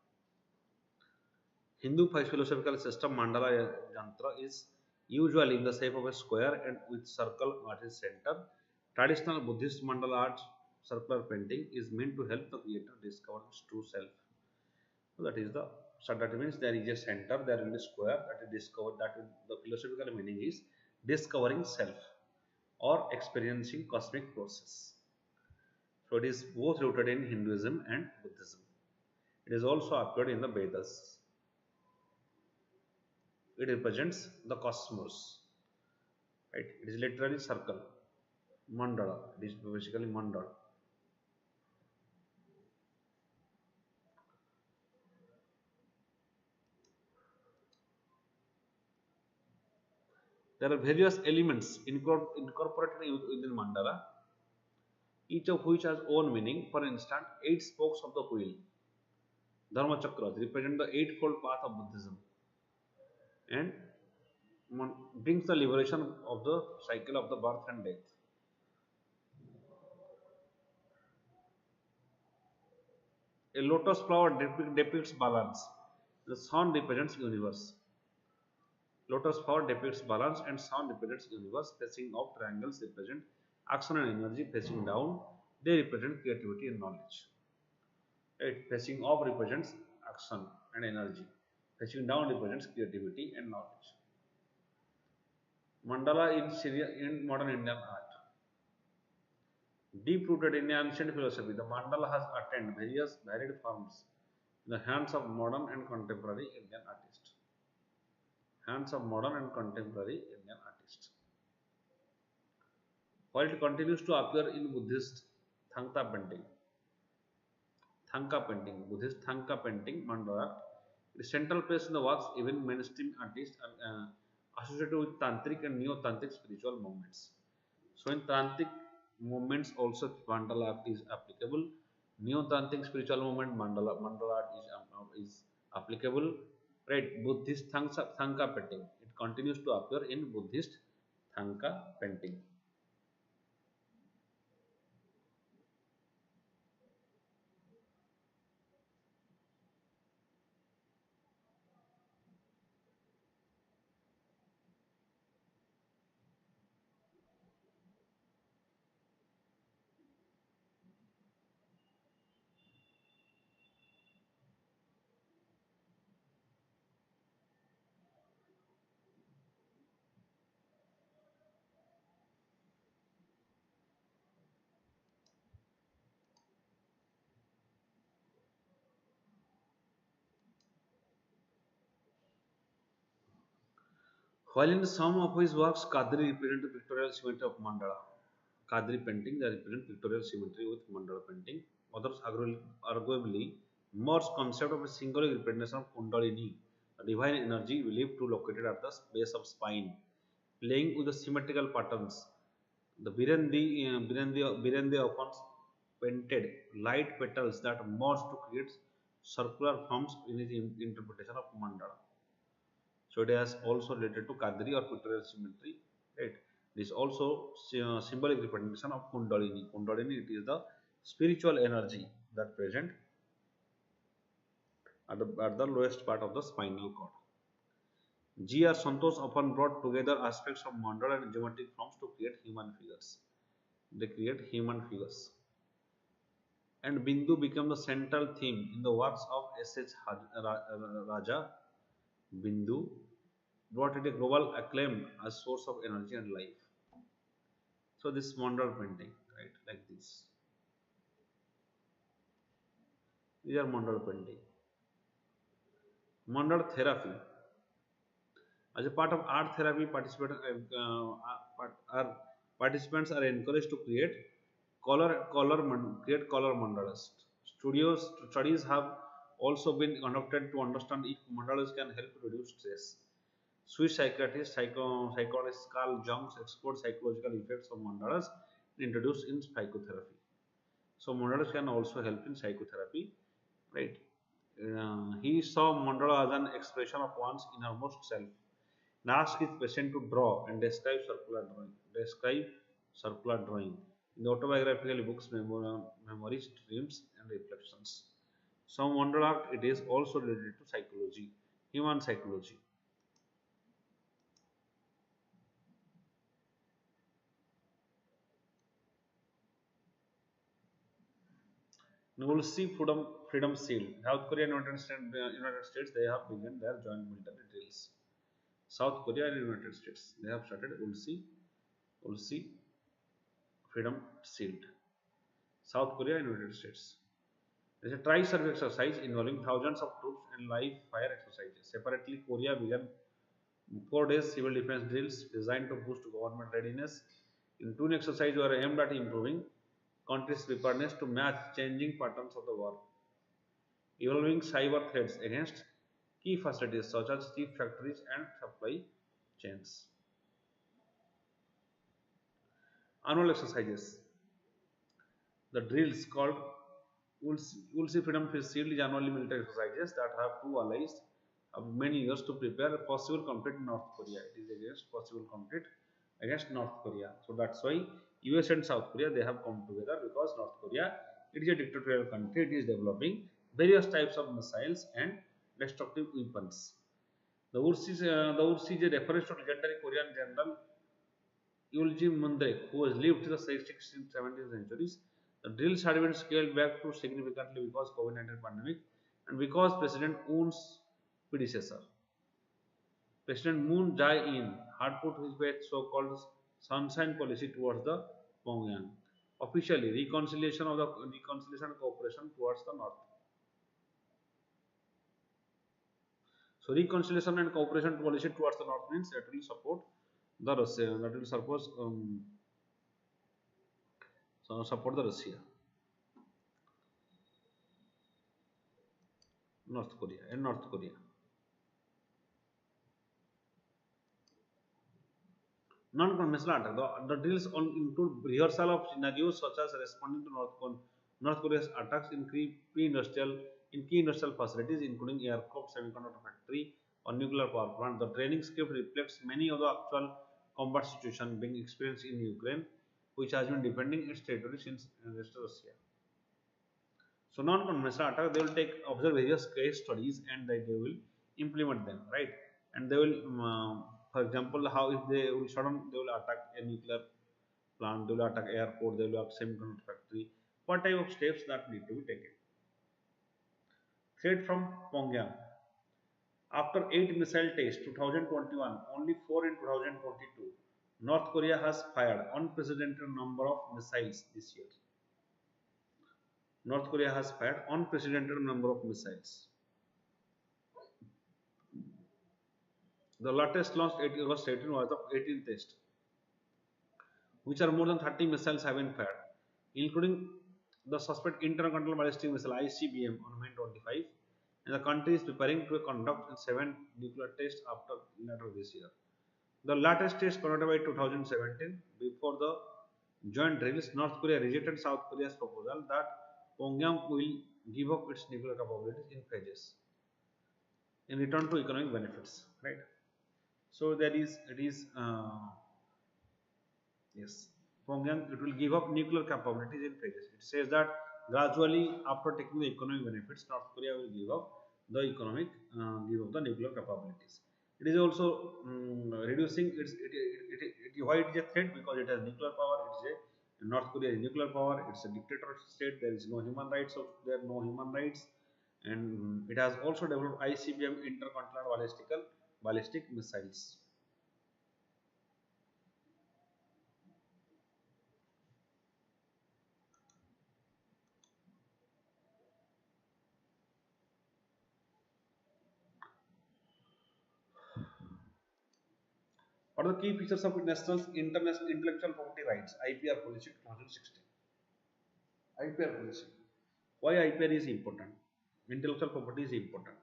Hindu philosophical system mandala yantra is usually in the shape of a square and with circle at its center. Traditional Buddhist mandala art, circular painting, is meant to help the creator discover his true self. So that is the, so that means there is a center, there will be square, that is discovered, that is, the philosophical meaning is discovering self or experiencing cosmic process. So it is both rooted in Hinduism and Buddhism. It is also appeared in the Vedas. It represents the cosmos, right? It is literally circle, mandala. It is basically mandala. There are various elements incorporated within mandala, each of which has own meaning. For instance, 8 spokes of the wheel, dharma chakras, represent the eightfold path of Buddhism and brings the liberation of the cycle of the birth and death. A lotus flower depicts balance. The sun represents universe. Lotus flower depicts balance and sun represents universe. Facing up triangles represent action and energy. Facing down, they represent creativity and knowledge. Right? Facing up represents action and energy. Facing down represents creativity and knowledge. Mandala in modern Indian art. Deep rooted in ancient philosophy, the mandala has attained various varied forms in the hands of modern and contemporary Indian artists. Hands of modern and contemporary Indian artists. While it continues to appear in Buddhist Thangka Buddhist Thangka painting, mandala, the central place in the works, even mainstream artists are associated with Tantric and Neo-Tantric spiritual movements. So in Tantric movements also mandala art is applicable. Neo-Tantric spiritual movement mandala art is applicable. Right, Buddhist Thangka painting. It continues to appear in Buddhist Thangka painting. While in some of his works, Kadri represent the pictorial symmetry of mandala. Kadri painting they represent pictorial symmetry with mandala painting. Others arguably merge concept of a symbolic representation of Kundalini, a divine energy believed to located at the base of spine, playing with the symmetrical patterns. The Birandi often painted light petals that merge to create circular forms in his interpretation of mandala. So it has also related to Kadri or pictorial symmetry, right? This also symbolic representation of Kundalini. Kundalini, it is the spiritual energy that present at the lowest part of the spinal cord. G.R. Santosh often brought together aspects of mandala and geometric forms to create human figures. They create human figures. And Bindu became the central theme in the works of S.H. Raja. Bindu brought it a global acclaim as source of energy and life. So this mandala painting, right, like this. These are mandala painting. Mandala therapy. As a part of art therapy, participants are encouraged to create create color mandalas. Studies have also been conducted to understand if mandalas can help reduce stress. Swiss psychologist Carl Jung explored psychological effects of mandalas introduced in psychotherapy. So mandalas can also help in psychotherapy, right? He saw mandala as an expression of one's innermost self, Ask his patient to draw and describe circular drawing. Describe circular drawing. In the autobiographical books, memories, dreams, and reflections. Some wonder that it is also related to psychology, human psychology. We will see freedom seal. South Korea and United States, they have begun their joint military drills. South Korea and United States, they have started Ulsi freedom shield. South Korea and United States. There is a tri-survey exercise involving thousands of troops and live fire exercises. Separately, Korea began 4 days civil defense drills designed to boost government readiness. In two exercises were aimed at improving country's preparedness to match changing patterns of the war. Evolving cyber threats against key facilities such as chip factories and supply chains. Annual exercises. The drills called Ulsi Freedom Shield is annually military exercises that have two allies of many years to prepare a possible conflict in North Korea. It is against possible conflict against North Korea. So that's why US and South Korea, they have come together, because North Korea, it is a dictatorial country. It is developing various types of missiles and destructive weapons. The URSS is a reference to legendary Korean general Yuljim Mundrek, who has lived to the 16th and 17th centuries. The drills had been scaled back too significantly because COVID-19 pandemic and because President Moon's predecessor, President Moon Jae-in, had put his so-called sunshine policy towards the Pyongyang. Officially, reconciliation and cooperation towards the north. So reconciliation and cooperation policy towards the north means that will support the Russia, that will support the Russia, North Korea and North Korea. Non-conventional attack. The drills include rehearsal of scenarios such as responding to North Korea's attacks in key industrial facilities, including aircraft, semiconductor factory, or nuclear power plant. The training script reflects many of the actual combat situations being experienced in Ukraine, which has been defending its territory since Russia. So non-conventional attack, they will observe various case studies and they will implement them, right? And they will, for example, how if they will they will attack a nuclear plant, they will attack airport, they will attack semiconductor factory. What type of steps that need to be taken? Threat from Pyongyang. After 8 missile tests 2021, only 4 in 2022, North Korea has fired unprecedented number of missiles this year. North Korea has fired unprecedented number of missiles. The latest launched August 18 was the 18th test, which are more than 30 missiles have been fired, including the suspect intercontinental ballistic missile ICBM on May 25, and the country is preparing to conduct 7 nuclear tests after later this year. The latest test conducted by 2017 before the joint drills, North Korea rejected South Korea's proposal that Pyongyang will give up its nuclear capabilities in phases in return to economic benefits, right? So that is yes, Pyongyang, it will give up nuclear capabilities in phases. It says that gradually after taking the economic benefits, North Korea will give up the nuclear capabilities. It is also reducing why it is a threat, because it has nuclear power. North Korea is nuclear power. It's a dictator state. There is no human rights. And it has also developed ICBM intercontinental ballistic missiles. What are the key features of National International Intellectual Property Rights (IPR) policy 2016? IPR policy. Why IPR is important? Intellectual property is important.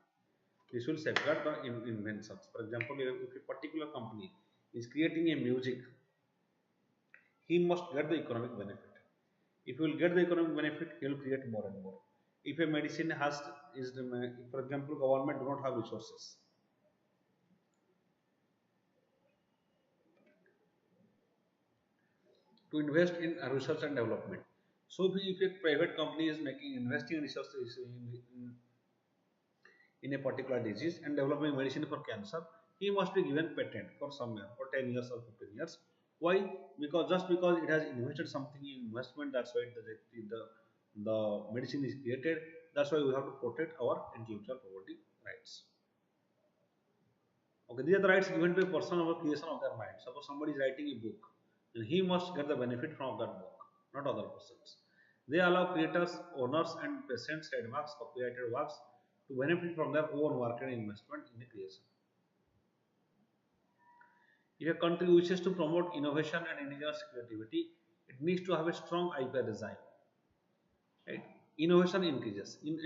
This will safeguard the inventions. For example, if a particular company is creating a music, he must get the economic benefit. If he will get the economic benefit, he will create more and more. If a medicine for example, government do not have resources, to invest in research and development. So if a private company is making investing in research in a particular disease and developing medicine for cancer, he must be given patent for some year, for 10 years or 15 years. Why? Because just because it has invested something in investment, that's why the medicine is created. That's why we have to protect our intellectual property rights. Okay, these are the rights given to a person over creation of their mind. Suppose somebody is writing a book, then he must get the benefit from that book, not other persons. They allow creators, owners, and patients trademarks, copyrighted works to benefit from their own work and investment in the creation. If a country wishes to promote innovation and indigenous creativity, it needs to have a strong IP design. Right? Innovation increases, in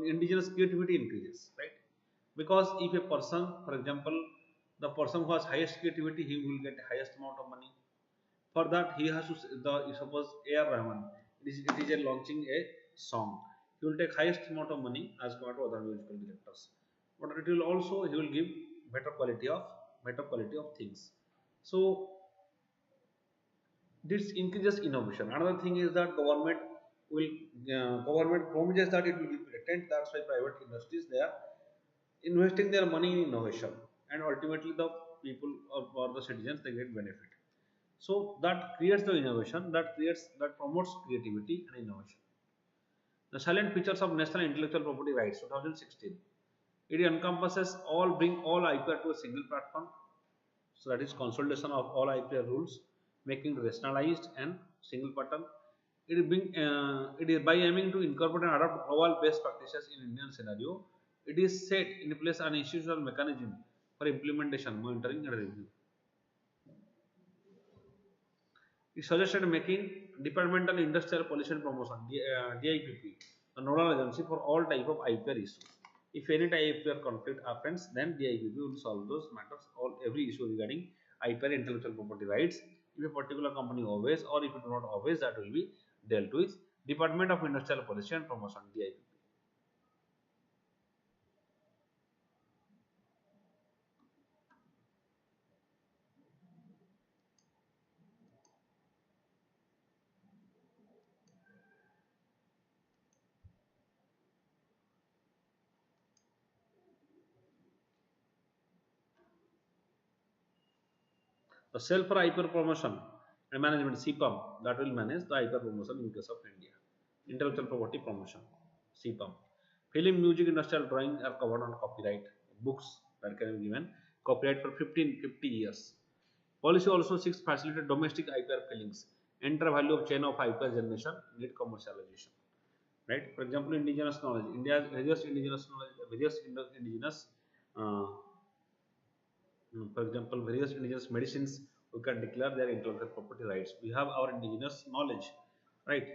indigenous creativity increases, right? Because if a person, for example, the person who has highest creativity, he will get the highest amount of money. For that, he has to suppose A.R. Rahman, it is a launching a song. He will take highest amount of money as compared to other musical directors. But it will also, he will give better quality of things. So this increases innovation. Another thing is that government promises that it will give patent. That's why private industries, they are investing their money in innovation, and ultimately the people or the citizens, they get benefit. So that creates the innovation, that promotes creativity and innovation. The salient features of National Intellectual Property Rights 2016. It encompasses bring all IPR to a single platform. So that is consolidation of all IPR rules, making it rationalized and single pattern. It is by aiming to incorporate and adopt global best practices in Indian scenario. It is set in place an institutional mechanism for implementation, monitoring, and review. It suggested making Departmental Industrial Pollution Promotion (DIPP) a nodal agency for all type of IPR issues. If any IPR conflict happens, then DIPP will solve those matters, every issue regarding IPR, intellectual property rights. If a particular company obeys, or if it do not obeys, that will be dealt with Department of Industrial Policy and Promotion (DIPP). The cell for hyper promotion and management (CPAM) that will manage the hyper promotion in case of India. Intellectual property promotion (CPAM). Film, music, industrial drawing are covered on copyright. Books that can be given copyright for 50 years. Policy also seeks facilitate domestic IPR fillings. Enter value of chain of IPR generation, need commercialization. Right? For example, indigenous knowledge. India's various indigenous knowledge, uh, for example, various indigenous medicines, we can declare their intellectual property rights. We have our indigenous knowledge, right?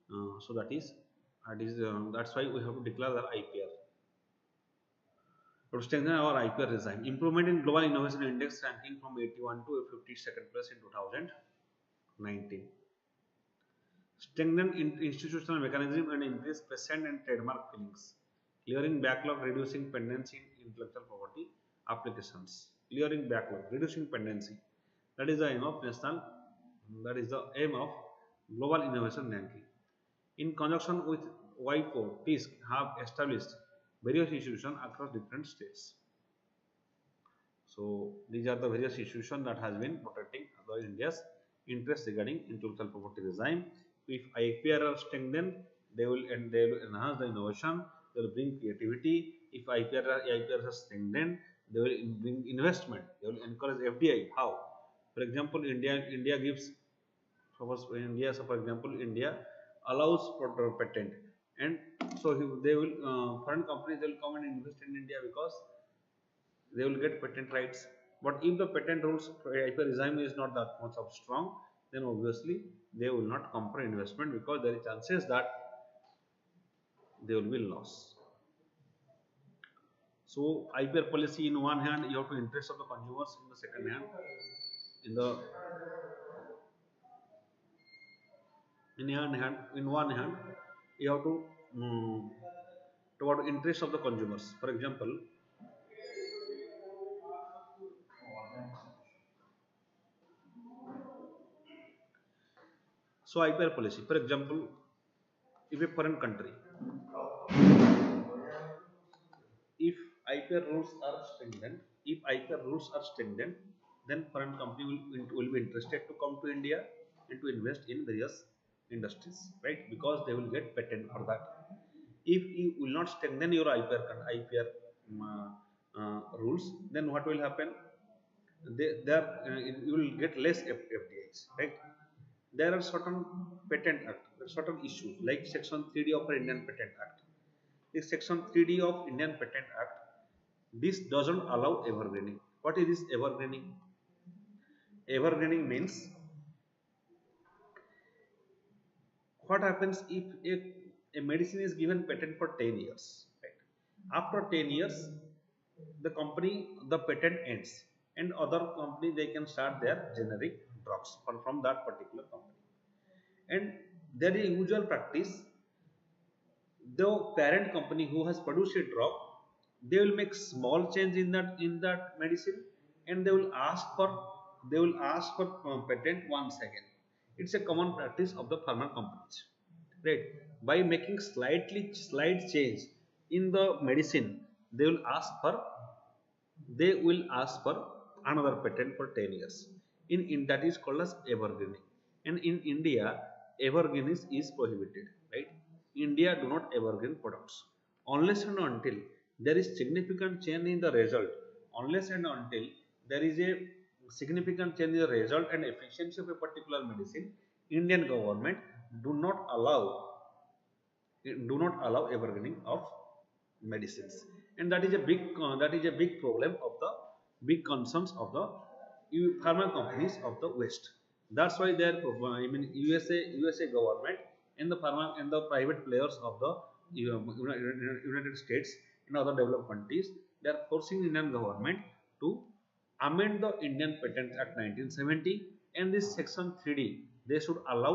So that's why we have to declare the IPR. To strengthen our IPR design, improvement in global innovation index ranking from 81 to 52nd place in 2019. Strengthen institutional mechanism and increase patent and trademark fillings. Clearing backlog, reducing pendency in intellectual property applications. Clearing backlog, reducing pendency. That is the aim of global innovation ranking. In conjunction with WIPO, TISC have established various institutions across different states. So these are the various institutions that has been protecting India's interest regarding intellectual property design. If IPR are strengthened, they will enhance the innovation, they will bring creativity. If IPR are strengthened, they will bring investment, they will encourage FDI. How? For example, India gives, for example, India allows patent, and so they will foreign companies, they will come and invest in India because they will get patent rights. But if the patent rules IPR regime is not that much of strong, then obviously they will not come for investment, because there is chances that they will be loss. So IPR policy, in one hand you have to interest of the consumers, in the second hand, in one hand you have to toward interest of the consumers. For example, So IPR policy, for example, if a foreign country, if IPR rules are strengthened, then foreign company will be interested to come to India and to invest in various industries, right? Because they will get patent for that. If you will not strengthen your IPR rules, then what will happen? You will get less FDIs, right? There are certain patent act, certain issues like Section 3D of the Indian Patent Act. This Section 3D of Indian Patent Act, this doesn't allow evergreening. What is this evergreening? Evergreening means what happens if a medicine is given patent for 10 years, right? After 10 years, the patent ends, and other company they can start their generic drugs from that particular company. And there is a usual practice, the parent company who has produced a drug, they will make small change in that medicine, and they will ask for patent once again. It's a common practice of the pharma companies, right? By making slight change in the medicine, they will ask for another patent for 10 years. In that is called as evergreening. And in India, evergreen is prohibited, right? India do not evergreen products unless and until there is significant change in the result. Unless and until there is a significant change in the result and efficiency of a particular medicine, Indian government do not allow evergreening of medicines. And that is a big problem of the big concerns of the pharma companies of the West. That's why they are, I mean, USA government and the pharma and the private players of the United States and other developed countries, they are forcing Indian government to amend the Indian Patent Act 1970, and this Section 3D they should allow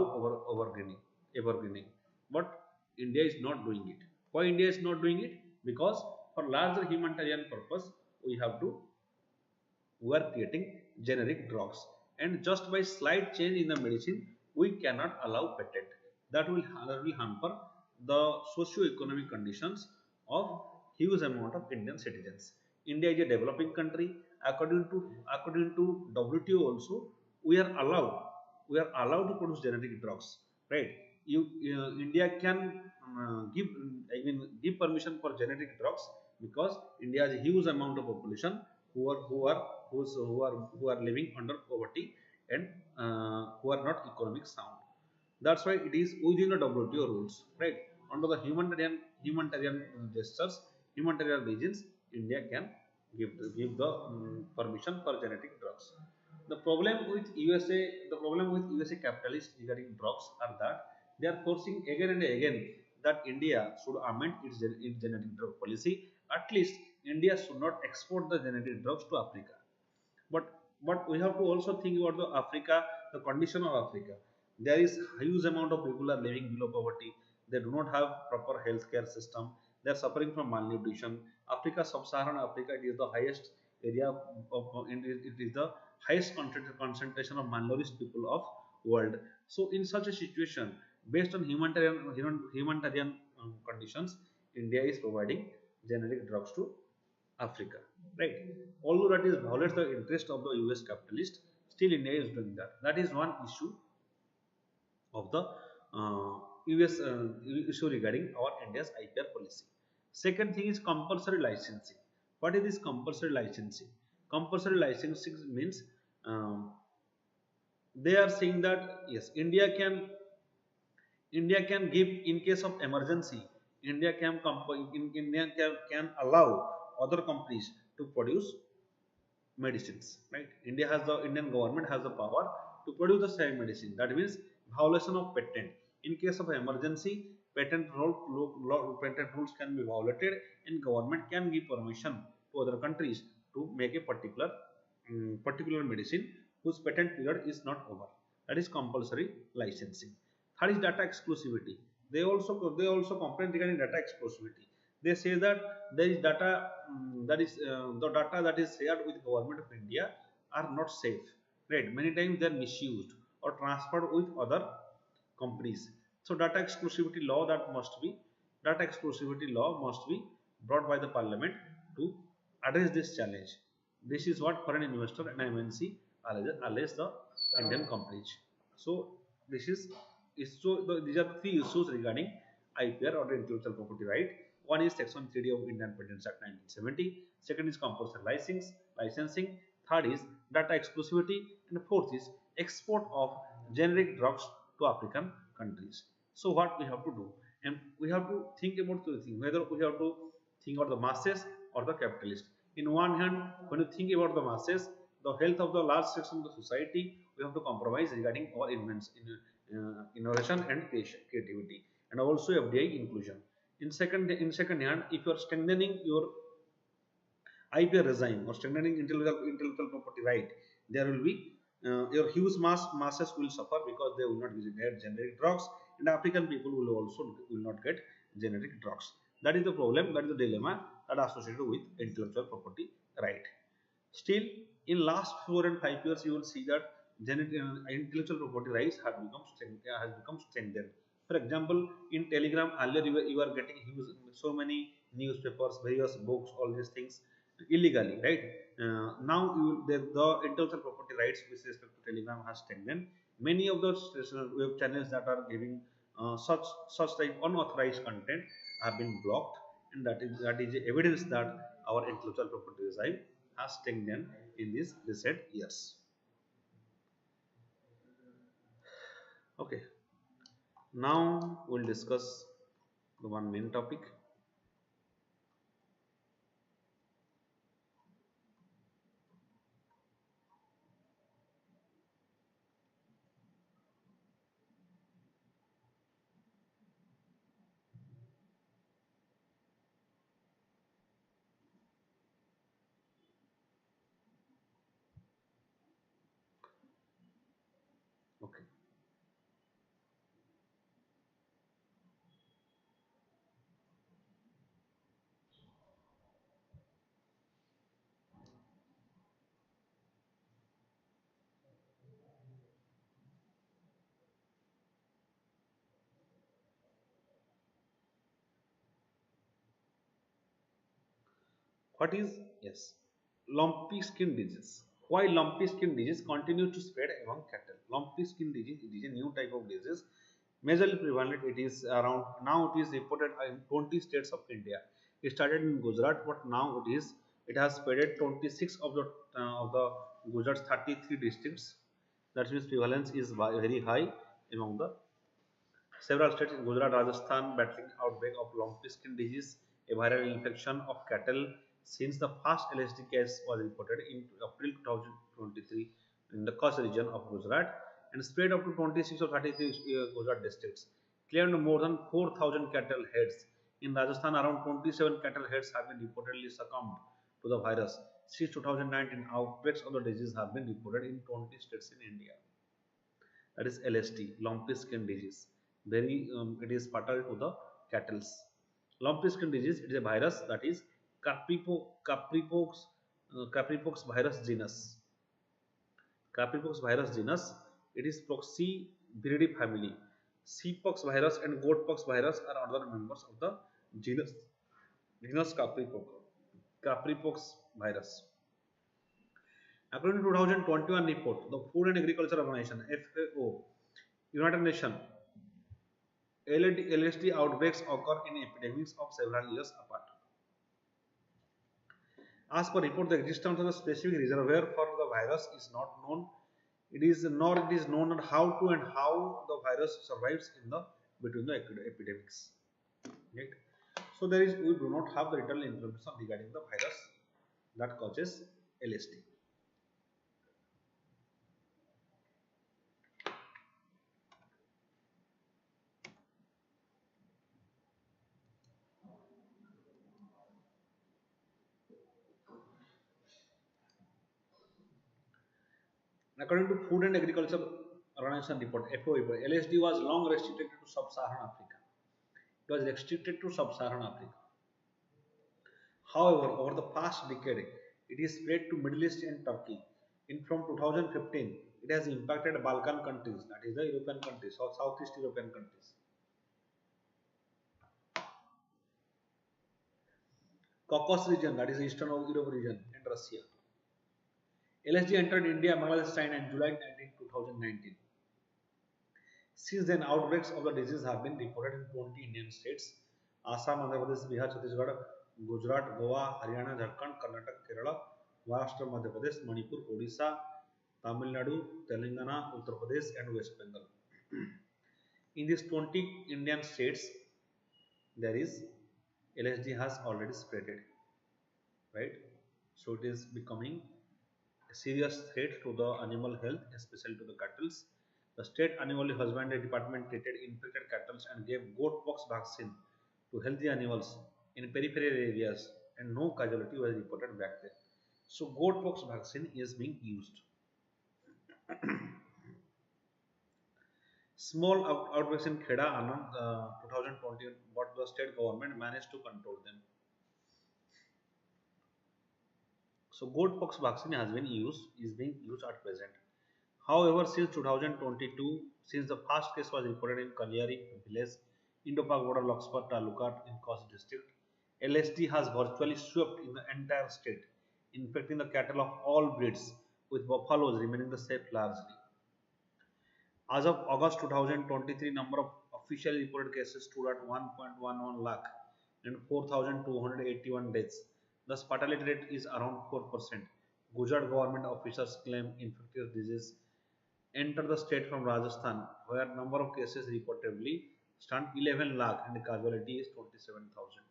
evergreening. But India is not doing it. Why India is not doing it? Because for larger humanitarian purpose, we are creating generic drugs, and just by slight change in the medicine, we cannot allow patent. That will hamper the socio-economic conditions of huge amount of Indian citizens. India is a developing country. According to WTO also, we are allowed to produce generic drugs, right? India can give permission for generic drugs because India has a huge amount of population who are living under poverty and who are not economic sound. That's why it is within the WTO rules, right? Under the humanitarian gestures, humanitarian reasons, India can give the permission for genetic drugs. The problem with USA capitalists regarding drugs are that they are forcing again and again that India should amend its genetic drug policy. At least India should not export the genetic drugs to Africa. But we have to also think about the condition of Africa. There is huge amount of people are living below poverty. They do not have proper healthcare system. They are suffering from malnutrition. Sub-Saharan Africa, it is the highest area it is the highest concentration of malnourished people of world. So in such a situation, based on humanitarian conditions, India is providing generic drugs to Africa, right? Although that is violates the interest of the US capitalist, still India is doing that. That is one issue of the US issue regarding our India's IPR policy. Second thing is compulsory licensing. What is this compulsory licensing? Compulsory licensing means they are saying that yes, India can give in case of emergency. India can allow other companies to produce medicines, right? Indian government has the power to produce the same medicine. That means violation of patent. In case of emergency, patent rules can be violated, and government can give permission to other countries to make a particular medicine whose patent period is not over. That is compulsory licensing. Third is data exclusivity. They also complain regarding data exclusivity. They say that there is data the data that is shared with government of India are not safe, right? Many times they are misused or transferred with other companies. So data exclusivity law must be brought by the parliament to address this challenge. This is what foreign investor and MNC alleges the Indian companies. So this is so these are the three issues regarding IPR or the intellectual property right. One is Section 3D of Indian Patents Act 1970. Second is compulsory licensing. Third is data exclusivity, and fourth is export of generic drugs to African countries. So what we have to do, and we have to think about two things, whether we have to think about the masses or the capitalist. In one hand, when you think about the masses, the health of the large section of the society, we have to compromise regarding our innovation and creativity, and also FDI inclusion. In second hand, if you are strengthening your IPR regime or strengthening intellectual property right, there will be your huge masses will suffer because they will not get generic drugs, and African people will also will not get generic drugs. That is the problem. That is the dilemma that are associated with intellectual property right. Still, in last 4 and 5 years, you will see that intellectual property rights has become strengthened. For example, in Telegram earlier you are getting huge, so many newspapers, various books, all these things illegally, right? Now the intellectual property rights with respect to Telegram has strengthened. Many of those web channels that are giving such type unauthorized content have been blocked, and that is evidence that our intellectual property regime has strengthened in these recent years. Okay, now we'll discuss the one main topic. Okay, what is, yes, lumpy skin disease? Why lumpy skin disease continues to spread among cattle? Lumpy skin disease, it is a new type of disease, majorly prevalent. It is around, now it is reported in 20 states of India. It started in Gujarat, but now it has spreaded 26 of the Gujarat's 33 districts. That means prevalence is very high among the several states. In Gujarat, Rajasthan battling outbreak of lumpy skin disease, a viral infection of cattle, since the first LSD case was reported in April 2023 in the Kutch region of Gujarat, and spread up to 26 or 33 Gujarat districts, claimed more than 4,000 cattle heads. In Rajasthan, around 27 cattle heads have been reportedly succumbed to the virus. Since 2019, outbreaks of the disease have been reported in 20 states in India. That is LSD, lumpy skin disease. It is fatal to the cattle. Lumpy skin disease, it is a virus, that is Capripox virus genus. Capripox virus genus, it is Proxiviridae family. Cpox virus and goatpox virus are other members of the genus Capripox virus. According to 2021 report, the Food and Agriculture Organization (FAO), United Nations, LSD outbreaks occur in epidemics of several years apart. As per report, the existence of a specific reservoir for the virus is not known. It is known how to and how the virus survives in the between the epidemics. Right? So we do not have the detailed information regarding the virus that causes LSD. According to Food and Agriculture Organization report (FAO), LSD was long restricted to sub-Saharan Africa. It was restricted to sub-Saharan Africa. However, over the past decade, it is spread to Middle East and Turkey. From 2015, it has impacted Balkan countries, that is the European countries or Southeast European countries. Caucasus region, that is Eastern Europe region, and Russia. LSD entered India, Bangladesh, China in July 2019. Since then, outbreaks of the disease have been reported in 20 Indian states: Assam, Andhra Pradesh, Bihar, Chhattisgarh, Gujarat, Goa, Haryana, Jharkhand, Karnataka, Kerala, Maharashtra, Madhya Pradesh, Manipur, Odisha, Tamil Nadu, Telangana, Uttar Pradesh, and West Bengal. In these 20 Indian states, there is LSD has already spreaded, right? So it is becoming a serious threat to the animal health, especially to the cattle. The state animal husbandry department treated infected cattle and gave goat pox vaccine to healthy animals in peripheral areas, and no casualty was reported back then. So goat pox vaccine is being used. Small outbreaks in Kheda, Anand, 2020, but the state government managed to control them. So goat pox vaccine is being used at present. However, since 2022, since the first case was reported in Kalyari village, Indo-Pak border Loxpat Taluka in Kosi district, LSD has virtually swept in the entire state, infecting the cattle of all breeds, with buffaloes remaining the safe largely. As of August 2023, number of officially reported cases stood at 1.11 lakh and 4,281 deaths. Thus, fatality rate is around 4%. Gujarat government officials claim infectious disease entered the state from Rajasthan, where number of cases reportedly stand 11 lakh and the casualty is 27,000.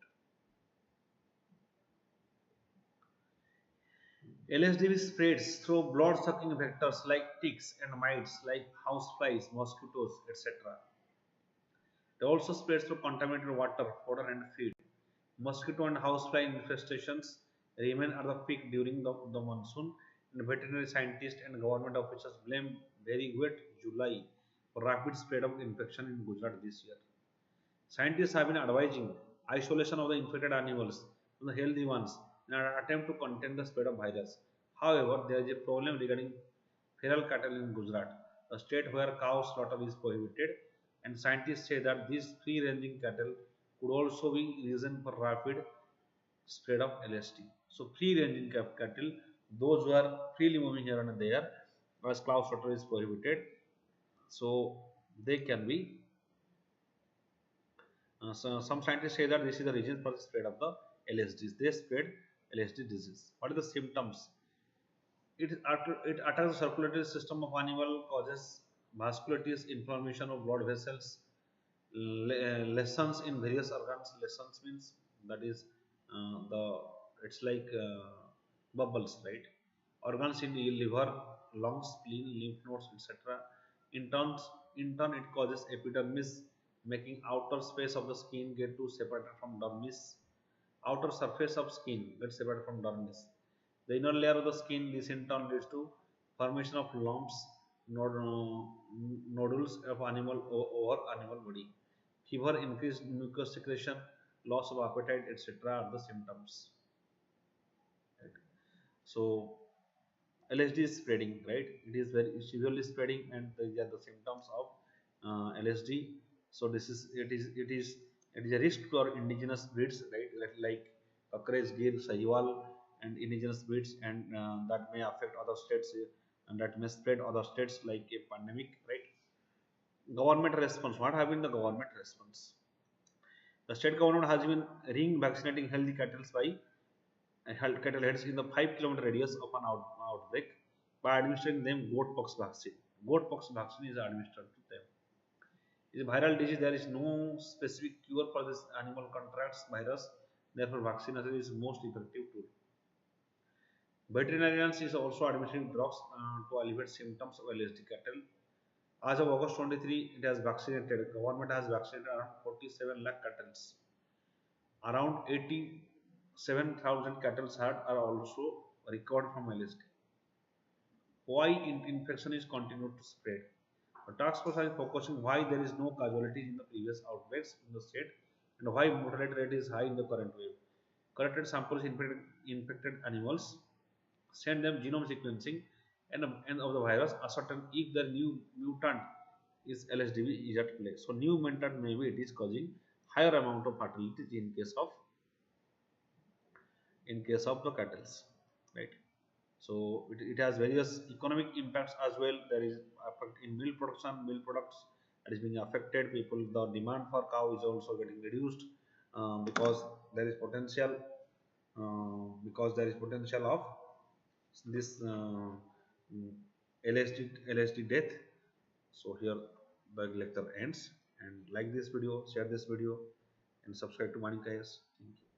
LSD spreads through blood-sucking vectors like ticks and mites like houseflies, mosquitoes, etc. It also spreads through contaminated water, fodder and feed. Mosquito and housefly infestations remain at the peak during the monsoon, and veterinary scientists and government officials blame very wet July for rapid spread of infection in Gujarat this year. Scientists have been advising isolation of the infected animals from the healthy ones in an attempt to contain the spread of virus. However, there is a problem regarding feral cattle in Gujarat, a state where cow slaughter is prohibited, and scientists say that these free-ranging cattle could also be reason for rapid spread of LSD. So, free-ranging cattle, those who are freely moving here and there, as cow slaughter is prohibited, so they can be so some scientists say that this is the reason for the spread of the LSD. They spread LSD disease. What are the symptoms? It attacks the circulatory system of animal, causes vasculitis, inflammation of blood vessels, lessons in various organs. Lessons means that is the it's like bubbles, right? Organs in the liver, lungs, spleen, lymph nodes, etc. In turn, it causes epidermis, making outer space of the skin get to separated from dermis. Outer surface of skin gets separated from dermis. The inner layer of the skin, this in turn leads to formation of lumps, nodules of animal over animal body. Fever, increased mucus secretion, loss of appetite, etc. are the symptoms. Right. So LSD is spreading, right? It is very severely spreading, and these are the symptoms of LSD. So this is it is a risk to our indigenous breeds, right? Like Cockroach, Gir, Sahiwal, and indigenous breeds, and that may affect other states, and that may spread other states like a pandemic, right? Government response. What have been the government response? The state government has been ring vaccinating healthy cattle by cattle heads in the 5 kilometer radius of an outbreak by administering them goat pox vaccine. Goat pox vaccine is administered to them. It's a viral disease. There is no specific cure for this animal contracts virus. Therefore, vaccination is most effective tool. Veterinarians is also administering drugs to alleviate symptoms of LSD cattle. As of August 23, it has vaccinated. Government has vaccinated around 47 lakh cattle. Around 87,000 cattle are also recovered from LSD. Why infection is continued to spread? The task force is focusing why there is no casualties in the previous outbreaks in the state and why mortality rate is high in the current wave. Collected samples infected animals, send them genome sequencing, and of the virus ascertain if the new mutant is LSDV is at play. So new mutant maybe it is causing higher amount of fatality in case of the cattle, right? So it has various economic impacts as well. There is effect in milk production, milk products that is being affected. People, the demand for cow is also getting reduced because there is potential of this LSD death. So here the lecture ends, and like this video, share this video, and subscribe to VANIK-IAS. Thank you.